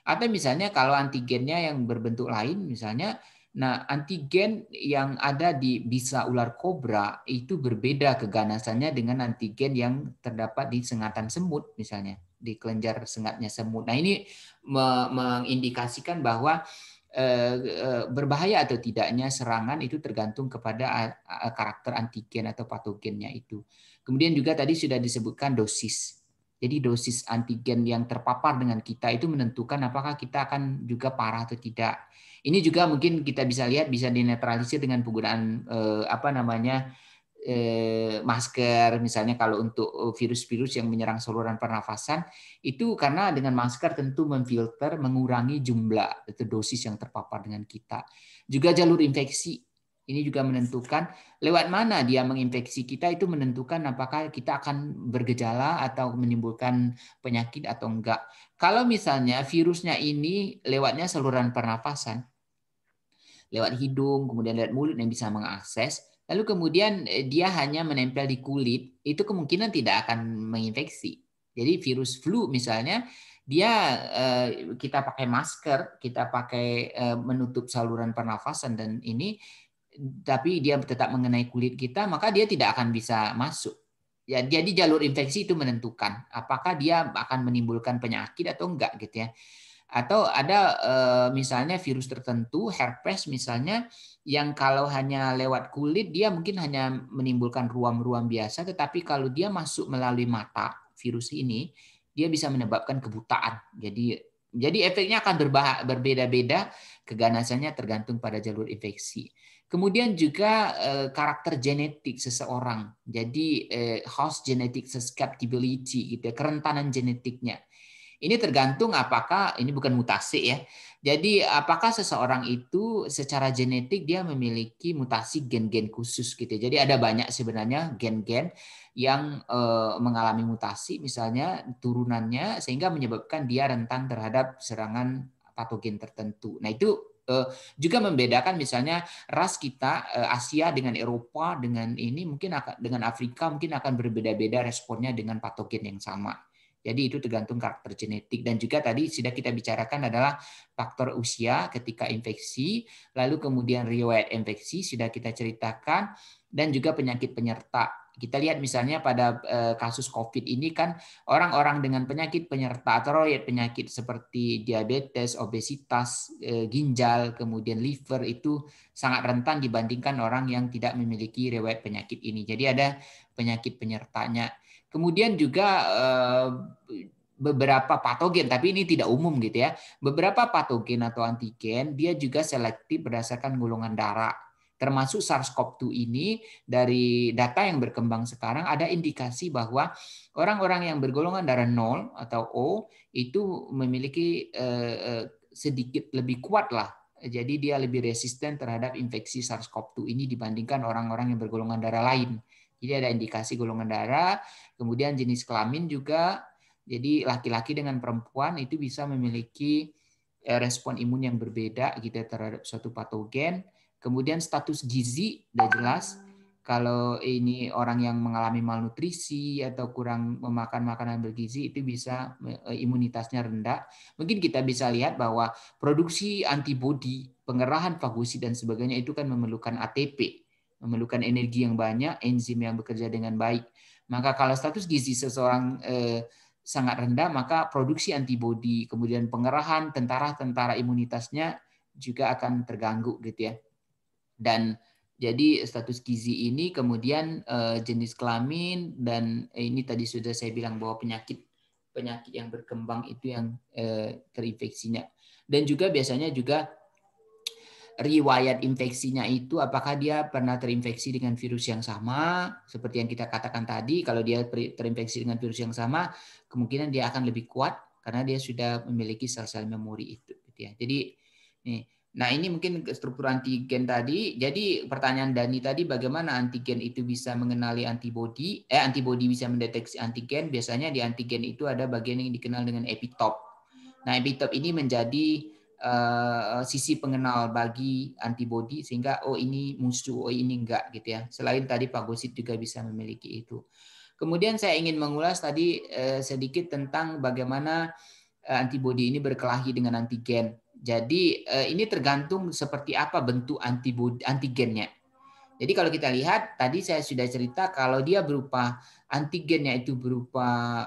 Atau misalnya kalau antigennya yang berbentuk lain, misalnya, nah antigen yang ada di bisa ular kobra itu berbeda keganasannya dengan antigen yang terdapat di sengatan semut misalnya, di kelenjar sengatnya semut. Nah ini mengindikasikan bahwa berbahaya atau tidaknya serangan itu tergantung kepada karakter antigen atau patogennya itu. Kemudian juga tadi sudah disebutkan dosis. Jadi dosis antigen yang terpapar dengan kita itu menentukan apakah kita akan juga parah atau tidak. Ini juga mungkin kita bisa lihat bisa dinetralisir dengan penggunaan masker, misalnya kalau untuk virus-virus yang menyerang saluran pernafasan, itu karena dengan masker tentu memfilter, mengurangi jumlah atau dosis yang terpapar dengan kita. Juga jalur infeksi, ini juga menentukan lewat mana dia menginfeksi kita, itu menentukan apakah kita akan bergejala atau menimbulkan penyakit atau enggak. Kalau misalnya virusnya ini lewatnya saluran pernafasan, lewat hidung, kemudian lewat mulut yang bisa mengakses, lalu kemudian dia hanya menempel di kulit, itu kemungkinan tidak akan menginfeksi. Jadi virus flu misalnya, dia kita pakai masker, kita pakai menutup saluran pernafasan dan ini, tapi dia tetap mengenai kulit kita, maka dia tidak akan bisa masuk. Ya, jadi jalur infeksi itu menentukan apakah dia akan menimbulkan penyakit atau enggak gitu ya. Atau ada misalnya virus tertentu, herpes misalnya, yang kalau hanya lewat kulit dia mungkin hanya menimbulkan ruam-ruam biasa, tetapi kalau dia masuk melalui mata, virus ini dia bisa menyebabkan kebutaan. Jadi efeknya akan berbeda-beda, keganasannya tergantung pada jalur infeksi. Kemudian juga karakter genetik seseorang. Jadi host genetic susceptibility gitu ya, kerentanan genetiknya. Ini tergantung apakah, ini bukan mutasi ya. Jadi apakah seseorang itu secara genetik dia memiliki mutasi gen-gen khusus gitu. Jadi ada banyak sebenarnya gen-gen yang mengalami mutasi misalnya turunannya sehingga menyebabkan dia rentan terhadap serangan patogen tertentu. Nah itu juga membedakan misalnya ras kita Asia dengan Eropa dengan ini mungkin dengan Afrika mungkin akan berbeda-beda responnya dengan patogen yang sama. Jadi itu tergantung karakter genetik. Dan juga tadi sudah kita bicarakan adalah faktor usia ketika infeksi, lalu kemudian riwayat infeksi sudah kita ceritakan, dan juga penyakit penyerta. Kita lihat misalnya pada kasus COVID ini kan orang-orang dengan penyakit penyerta atau riwayat penyakit seperti diabetes, obesitas, ginjal, kemudian liver itu sangat rentan dibandingkan orang yang tidak memiliki riwayat penyakit ini. Jadi ada penyakit penyertanya. Kemudian juga beberapa patogen, tapi ini tidak umum gitu ya. Beberapa patogen atau antigen dia juga selektif berdasarkan golongan darah. Termasuk SARS-CoV-2 ini dari data yang berkembang sekarang ada indikasi bahwa orang-orang yang bergolongan darah 0 atau O itu memiliki sedikit lebih kuat lah. Jadi dia lebih resisten terhadap infeksi SARS-CoV-2 ini dibandingkan orang-orang yang bergolongan darah lain. Jadi ada indikasi golongan darah, kemudian jenis kelamin juga. Jadi laki-laki dengan perempuan itu bisa memiliki respon imun yang berbeda gitu terhadap suatu patogen. Kemudian status gizi sudah jelas. Kalau ini orang yang mengalami malnutrisi atau kurang memakan makanan bergizi itu bisa imunitasnya rendah. Mungkin kita bisa lihat bahwa produksi antibodi, pengerahan fagosit dan sebagainya itu kan memerlukan ATP. Memerlukan energi yang banyak, enzim yang bekerja dengan baik. Maka kalau status gizi seseorang sangat rendah, maka produksi antibodi, kemudian pengerahan tentara imunitasnya juga akan terganggu gitu ya. Dan jadi status gizi ini kemudian jenis kelamin dan ini tadi sudah saya bilang bahwa penyakit yang berkembang itu yang terinfeksinya. Dan juga biasanya juga riwayat infeksinya itu apakah dia pernah terinfeksi dengan virus yang sama seperti yang kita katakan tadi. Kalau dia terinfeksi dengan virus yang sama kemungkinan dia akan lebih kuat karena dia sudah memiliki sel-sel memori itu gitu ya. Jadi nih, nah ini mungkin struktur antigen tadi. Jadi pertanyaan Dani tadi bagaimana antigen itu bisa mengenali antibodi bisa mendeteksi antigen. Biasanya di antigen itu ada bagian yang dikenal dengan epitop. Nah epitop ini menjadi sisi pengenal bagi antibodi sehingga ini musuh, ini enggak gitu ya. Selain tadi fagosit juga bisa memiliki itu. Kemudian saya ingin mengulas tadi sedikit tentang bagaimana antibodi ini berkelahi dengan antigen. Jadi ini tergantung seperti apa bentuk antigennya. Jadi kalau kita lihat tadi saya sudah cerita kalau dia berupa antigennya itu berupa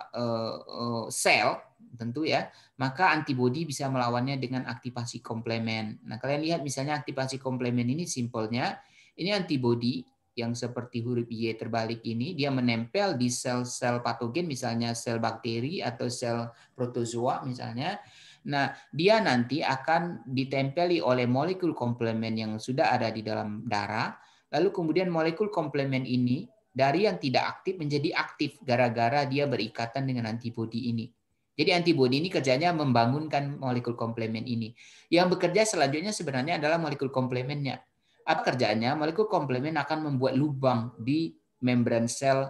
sel tentu ya, maka antibodi bisa melawannya dengan aktivasi komplemen. Nah, kalian lihat misalnya aktivasi komplemen ini simpelnya, ini antibodi yang seperti huruf Y terbalik ini, dia menempel di sel-sel patogen, misalnya sel bakteri atau sel protozoa misalnya. Nah, dia nanti akan ditempeli oleh molekul komplemen yang sudah ada di dalam darah, lalu kemudian molekul komplement ini dari yang tidak aktif menjadi aktif gara-gara dia berikatan dengan antibodi ini. Jadi antibodi ini kerjanya membangunkan molekul komplement ini. Yang bekerja selanjutnya sebenarnya adalah molekul komplementnya. Apa kerjanya? Molekul komplement akan membuat lubang di membran sel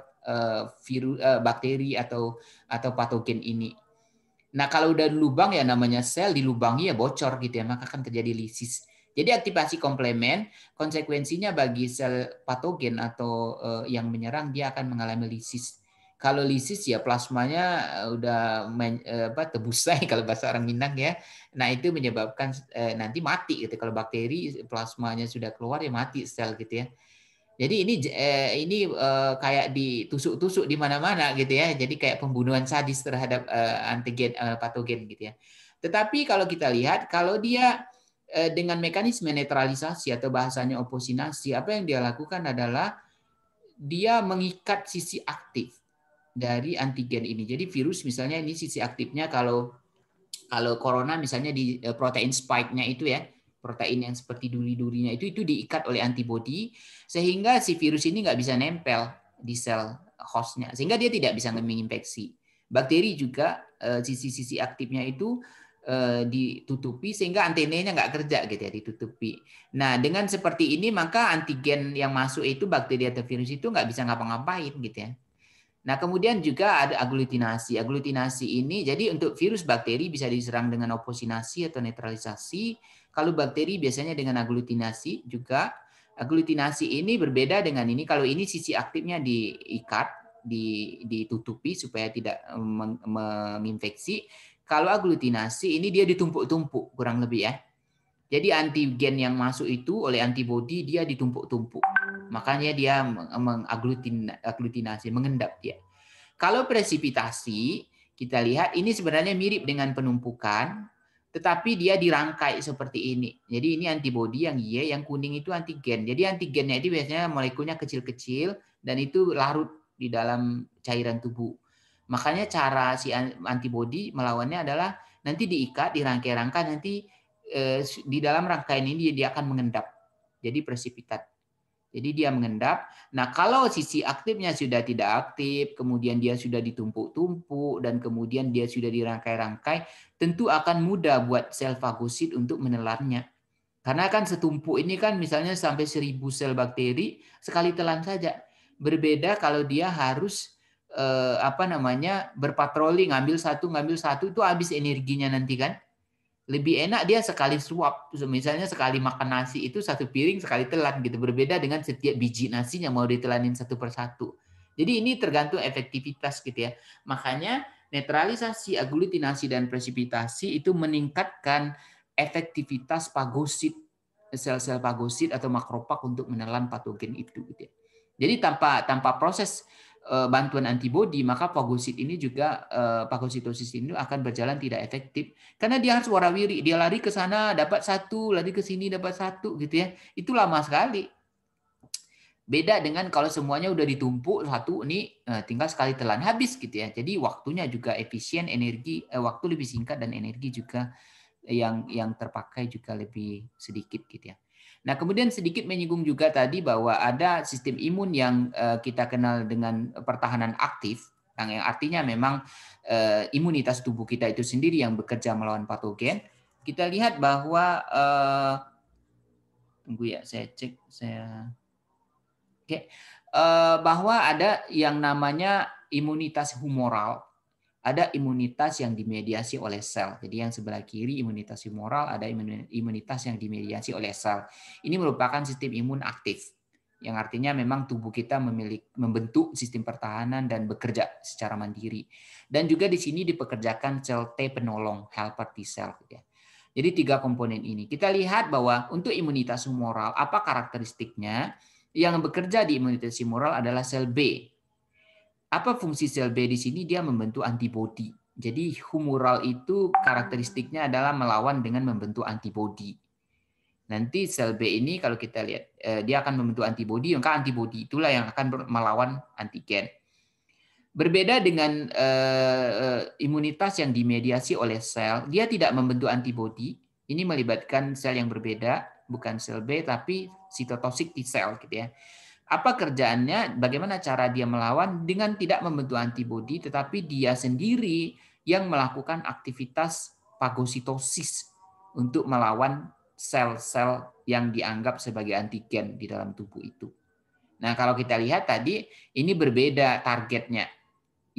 virus, bakteri atau patogen ini. Nah, kalau udah lubang ya namanya sel dilubangi ya bocor gitu ya, maka akan terjadi lisis. Jadi aktivasi komplement konsekuensinya bagi sel patogen atau yang menyerang dia akan mengalami lisis. Kalau lisis ya plasmanya udah tebusai kalau bahasa orang Minang ya. Nah, itu menyebabkan nanti mati gitu. Kalau bakteri plasmanya sudah keluar ya mati sel gitu ya. Jadi ini kayak ditusuk-tusuk di mana-mana gitu ya. Jadi kayak pembunuhan sadis terhadap antigen patogen gitu ya. Tetapi kalau kita lihat kalau dia dengan mekanisme netralisasi atau bahasanya oposinasi, apa yang dia lakukan adalah dia mengikat sisi aktif dari antigen ini. Jadi virus misalnya ini sisi aktifnya kalau corona misalnya di protein spike-nya itu ya, protein yang seperti duri-durinya itu diikat oleh antibodi sehingga si virus ini nggak bisa nempel di sel hostnya sehingga dia tidak bisa menginfeksi. Bakteri juga sisi-sisi aktifnya itu ditutupi sehingga antenanya nggak kerja gitu ya, ditutupi. Nah dengan seperti ini maka antigen yang masuk itu bakteri atau virus itu nggak bisa ngapa-ngapain gitu ya. Nah, kemudian juga ada aglutinasi. Aglutinasi ini jadi untuk virus bakteri bisa diserang dengan oposinasi atau netralisasi. Kalau bakteri biasanya dengan aglutinasi juga. Aglutinasi ini berbeda dengan ini. Kalau ini sisi aktifnya diikat, ditutupi supaya tidak menginfeksi. Kalau aglutinasi ini dia ditumpuk-tumpuk kurang lebih ya. Jadi antigen yang masuk itu oleh antibodi dia ditumpuk-tumpuk. Makanya dia mengaglutinasi, mengendap dia. Kalau presipitasi, kita lihat ini sebenarnya mirip dengan penumpukan, tetapi dia dirangkai seperti ini. Jadi ini antibodi yang Y, yang kuning itu antigen. Jadi antigennya itu biasanya molekulnya kecil-kecil dan itu larut di dalam cairan tubuh. Makanya cara si antibodi melawannya adalah nanti diikat, dirangkai-rangkai, nanti di dalam rangkaian ini dia akan mengendap. Jadi presipitat. Jadi dia mengendap. Nah, kalau sisi aktifnya sudah tidak aktif, kemudian dia sudah ditumpuk-tumpuk, dan kemudian dia sudah dirangkai-rangkai, tentu akan mudah buat sel fagosit untuk menelannya. Karena kan setumpuk ini kan misalnya sampai 1000 sel bakteri sekali telan saja. Berbeda kalau dia harus berpatroli, ngambil satu itu habis energinya nanti kan. Lebih enak dia sekali suap, misalnya sekali makan nasi itu satu piring sekali telan gitu, berbeda dengan setiap biji nasinya mau ditelanin satu persatu. Jadi ini tergantung efektivitas gitu ya. Makanya netralisasi, aglutinasi dan presipitasi itu meningkatkan efektivitas fagosit, sel-sel fagosit atau makrofag untuk menelan patogen itu gitu ya. Jadi tanpa proses bantuan antibodi, maka fagosit ini juga fagositosis ini akan berjalan tidak efektif karena dia harus warawiri, dia lari ke sana dapat satu, lari ke sini dapat satu gitu ya. Itu lama sekali. Beda dengan kalau semuanya udah ditumpuk satu nih tinggal sekali telan habis gitu ya. Jadi waktunya juga efisien, energi waktu lebih singkat dan energi juga yang terpakai juga lebih sedikit gitu ya. Nah, kemudian sedikit menyinggung juga tadi bahwa ada sistem imun yang kita kenal dengan pertahanan aktif, yang artinya memang imunitas tubuh kita itu sendiri yang bekerja melawan patogen. Kita lihat bahwa tunggu ya, saya cek bahwa ada yang namanya imunitas humoral. Ada imunitas yang dimediasi oleh sel. Jadi yang sebelah kiri imunitas humoral, ada imunitas yang dimediasi oleh sel. Ini merupakan sistem imun aktif, yang artinya memang tubuh kita membentuk sistem pertahanan dan bekerja secara mandiri. Dan juga di sini dipekerjakan sel T penolong, helper T cell. Jadi 3 komponen ini. Kita lihat bahwa untuk imunitas humoral, apa karakteristiknya? Yang bekerja di imunitas humoral adalah sel B. Apa fungsi sel B di sini? Dia membentuk antibodi. Jadi humoral itu karakteristiknya adalah melawan dengan membentuk antibodi. Nanti sel B ini kalau kita lihat dia akan membentuk antibodi, maka antibodi itulah yang akan melawan antigen. Berbeda dengan imunitas yang dimediasi oleh sel, dia tidak membentuk antibodi. Ini melibatkan sel yang berbeda, bukan sel B, tapi cytotoxic T cell gitu ya. Apa kerjaannya? Bagaimana cara dia melawan? Dengan tidak membentuk antibodi, tetapi dia sendiri yang melakukan aktivitas fagositosis untuk melawan sel-sel yang dianggap sebagai antigen di dalam tubuh itu. Nah, kalau kita lihat tadi, ini berbeda targetnya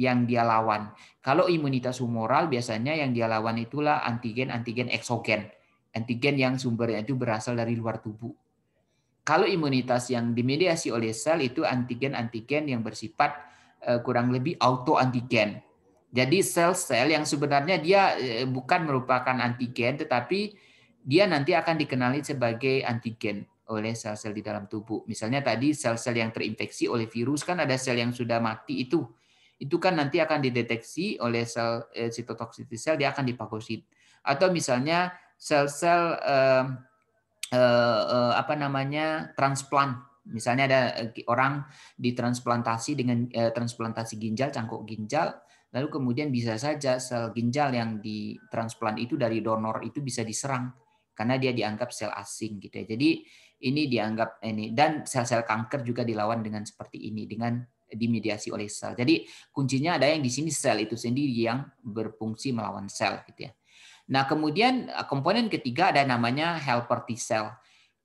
yang dia lawan. Kalau imunitas humoral biasanya yang dia lawan itulah antigen-antigen eksogen. Antigen yang sumbernya itu berasal dari luar tubuh. Kalau imunitas yang dimediasi oleh sel itu antigen-antigen yang bersifat kurang lebih autoantigen. Jadi sel-sel yang sebenarnya dia bukan merupakan antigen, tetapi dia nanti akan dikenali sebagai antigen oleh sel-sel di dalam tubuh. Misalnya tadi sel-sel yang terinfeksi oleh virus kan ada sel yang sudah mati itu kan nanti akan dideteksi oleh sel cytotoxic sel, dia akan difagosit. Atau misalnya sel-sel transplant. Misalnya ada orang ditransplantasi dengan transplantasi ginjal, cangkok ginjal, lalu kemudian bisa saja sel ginjal yang ditransplant itu dari donor itu bisa diserang karena dia dianggap sel asing gitu ya. Jadi ini dianggap ini, dan sel-sel kanker juga dilawan dengan seperti ini, dengan dimediasi oleh sel. Jadi kuncinya ada yang di sini sel itu sendiri yang berfungsi melawan sel gitu ya. Nah, kemudian komponen ketiga ada namanya helper T cell.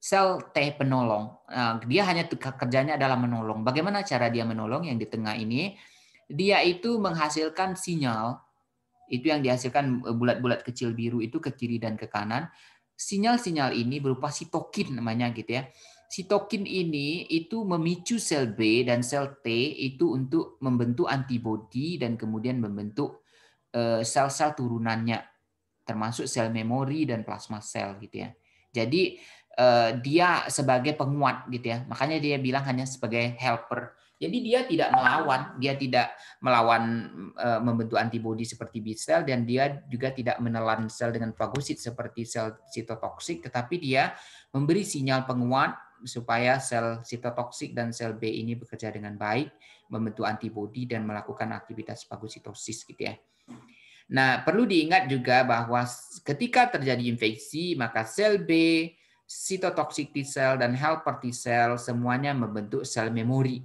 Sel T penolong. Dia hanya kerjanya adalah menolong. Bagaimana cara dia menolong? Yang di tengah ini, dia itu menghasilkan sinyal. Itu yang dihasilkan bulat-bulat kecil biru itu ke kiri dan ke kanan. Sinyal-sinyal ini berupa sitokin namanya gitu ya. Sitokin ini itu memicu sel B dan sel T itu untuk membentuk antibodi dan kemudian membentuk sel-sel turunannya, termasuk sel memori dan plasma sel gitu ya. Jadi dia sebagai penguat gitu ya. Makanya dia bilang hanya sebagai helper. Jadi dia tidak melawan membentuk antibodi seperti B cell, dan dia juga tidak menelan sel dengan fagosit seperti sel sitotoksik, tetapi dia memberi sinyal penguat supaya sel sitotoksik dan sel B ini bekerja dengan baik, membentuk antibodi dan melakukan aktivitas fagositosis gitu ya. Nah, perlu diingat juga bahwa ketika terjadi infeksi, maka sel B, cytotoxic T cell, dan helper T cell semuanya membentuk sel memori.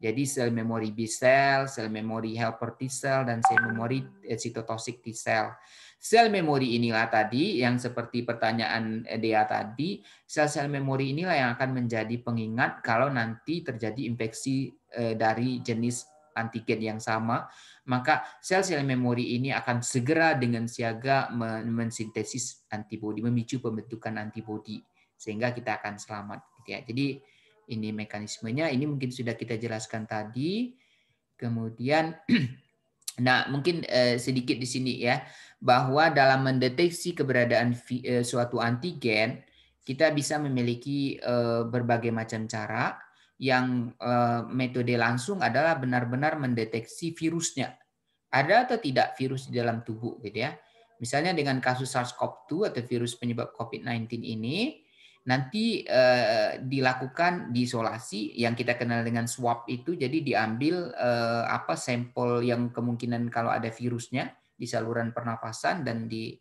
Jadi sel memori B cell, sel memori helper T cell, dan sel memori cytotoxic T cell. Sel memori inilah tadi yang seperti pertanyaan Dea tadi, sel-sel memori inilah yang akan menjadi pengingat kalau nanti terjadi infeksi dari jenis antigen yang sama, maka sel-sel memori ini akan segera dengan siaga mensintesis antibodi, memicu pembentukan antibodi sehingga kita akan selamat gitu ya. Jadi ini mekanismenya, ini mungkin sudah kita jelaskan tadi. Kemudian nah, mungkin sedikit di sini ya, bahwa dalam mendeteksi keberadaan suatu antigen, kita bisa memiliki berbagai macam cara. Yang metode langsung adalah benar-benar mendeteksi virusnya. Ada atau tidak virus di dalam tubuh gitu ya. Misalnya dengan kasus SARS-CoV-2 atau virus penyebab COVID-19 ini, nanti dilakukan diisolasi yang kita kenal dengan swab itu, jadi diambil sampel yang kemungkinan kalau ada virusnya di saluran pernapasan dan di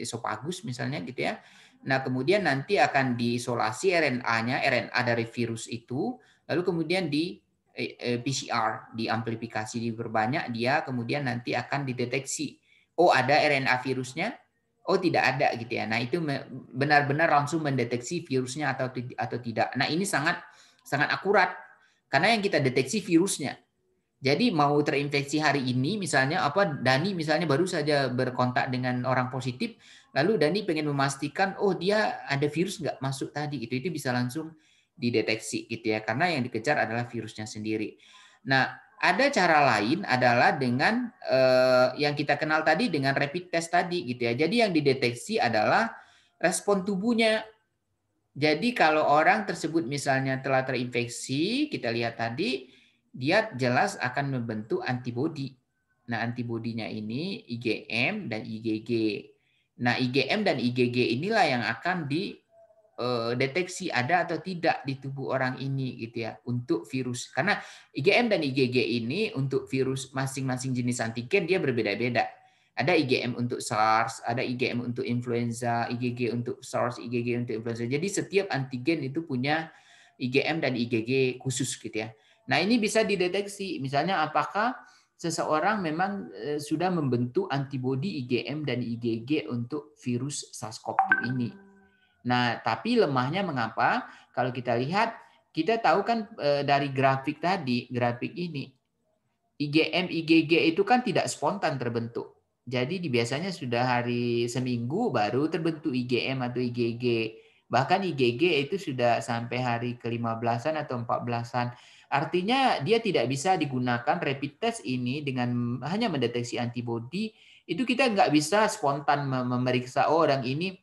esofagus misalnya gitu ya. Nah, kemudian nanti akan diisolasi RNA-nya, RNA dari virus itu, lalu kemudian di PCR, diamplifikasi, diperbanyak dia, kemudian nanti akan dideteksi, oh ada RNA virusnya, oh tidak ada gitu ya. Nah, itu benar-benar langsung mendeteksi virusnya atau tidak. Nah, ini sangat akurat karena yang kita deteksi virusnya. Jadi mau terinfeksi hari ini misalnya Dani misalnya baru saja berkontak dengan orang positif, lalu Dani pengen memastikan oh dia ada virus nggak masuk tadi gitu, itu bisa langsung dideteksi gitu ya, karena yang dikejar adalah virusnya sendiri. Nah, ada cara lain adalah dengan yang kita kenal tadi dengan rapid test tadi gitu ya. Jadi yang dideteksi adalah respon tubuhnya. Jadi kalau orang tersebut misalnya telah terinfeksi, kita lihat tadi dia jelas akan membentuk antibodi. Nah, antibodinya ini IgM dan IgG. Nah, IgM dan IgG inilah yang akan dideteksi ada atau tidak di tubuh orang ini gitu ya untuk virus. Karena IgM dan IgG ini untuk virus masing-masing jenis antigen dia berbeda-beda. Ada IgM untuk SARS, ada IgM untuk influenza, IgG untuk SARS, IgG untuk influenza. Jadi setiap antigen itu punya IgM dan IgG khusus gitu ya. Nah, ini bisa dideteksi. Misalnya apakah seseorang memang sudah membentuk antibodi IgM dan IgG untuk virus SARS-CoV-2 ini. Nah, tapi lemahnya mengapa? Kalau kita lihat, kita tahu kan dari grafik tadi, grafik ini, IgM, IgG itu kan tidak spontan terbentuk. Jadi biasanya sudah hari seminggu baru terbentuk IgM atau IgG. Bahkan IgG itu sudah sampai hari ke-15-an atau 14-an. Artinya dia tidak bisa digunakan rapid test ini dengan hanya mendeteksi antibodi. Itu kita nggak bisa spontan memeriksa orang ini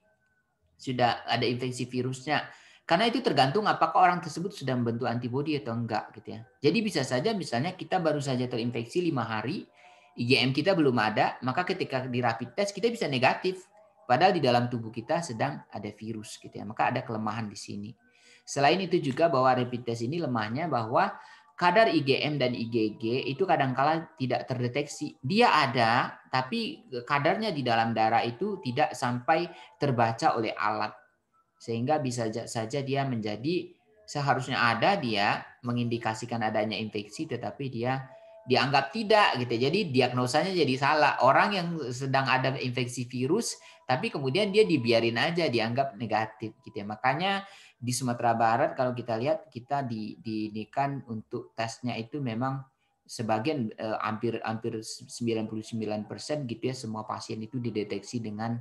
sudah ada infeksi virusnya. Karena itu tergantung apakah orang tersebut sudah membentuk antibodi atau enggak gitu ya. Jadi bisa saja misalnya kita baru saja terinfeksi 5 hari, IgM kita belum ada, maka ketika di rapid test kita bisa negatif. Padahal di dalam tubuh kita sedang ada virus gitu ya. Maka ada kelemahan di sini. Selain itu juga bahwa rapid test ini lemahnya bahwa kadar IgM dan IgG itu kadangkala tidak terdeteksi. Dia ada, tapi kadarnya di dalam darah itu tidak sampai terbaca oleh alat. Sehingga bisa saja dia menjadi seharusnya ada, dia mengindikasikan adanya infeksi, tetapi dia dianggap tidak gitu. Jadi diagnosanya jadi salah. Orang yang sedang ada infeksi virus, tapi kemudian dia dibiarin aja, dianggap negatif gitu ya. Makanya di Sumatera Barat kalau kita lihat, kita diinikan untuk tesnya itu memang sebagian hampir 99% gitu ya, semua pasien itu dideteksi dengan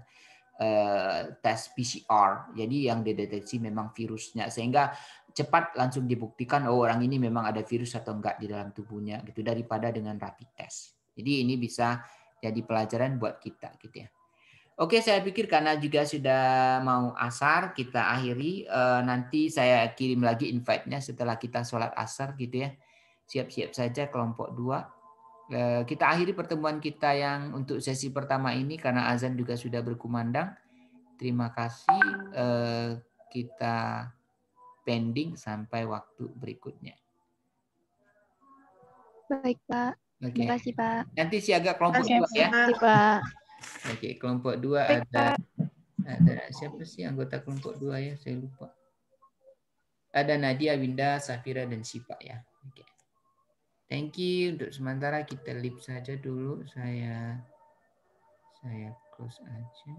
tes PCR. Jadi yang dideteksi memang virusnya, sehingga cepat langsung dibuktikan oh orang ini memang ada virus atau enggak di dalam tubuhnya gitu, daripada dengan rapid test. Jadi ini bisa jadi pelajaran buat kita gitu ya. Oke, saya pikir karena juga sudah mau asar, kita akhiri. Nanti saya kirim lagi invite-nya setelah kita sholat asar gitu ya. Siap-siap saja kelompok 2. Kita akhiri pertemuan kita yang untuk sesi pertama ini karena azan juga sudah berkumandang. Terima kasih. Kita pending sampai waktu berikutnya. Baik, Pak. Oke. Terima kasih, Pak. Nanti siaga kelompok 2 ya. Pak. Oke, kelompok 2 ada siapa sih anggota kelompok 2 ya? Saya lupa. Ada Nadia, Winda, Safira, dan Sipa ya. Oke. Thank you. Untuk sementara kita leave saja dulu. Saya close aja.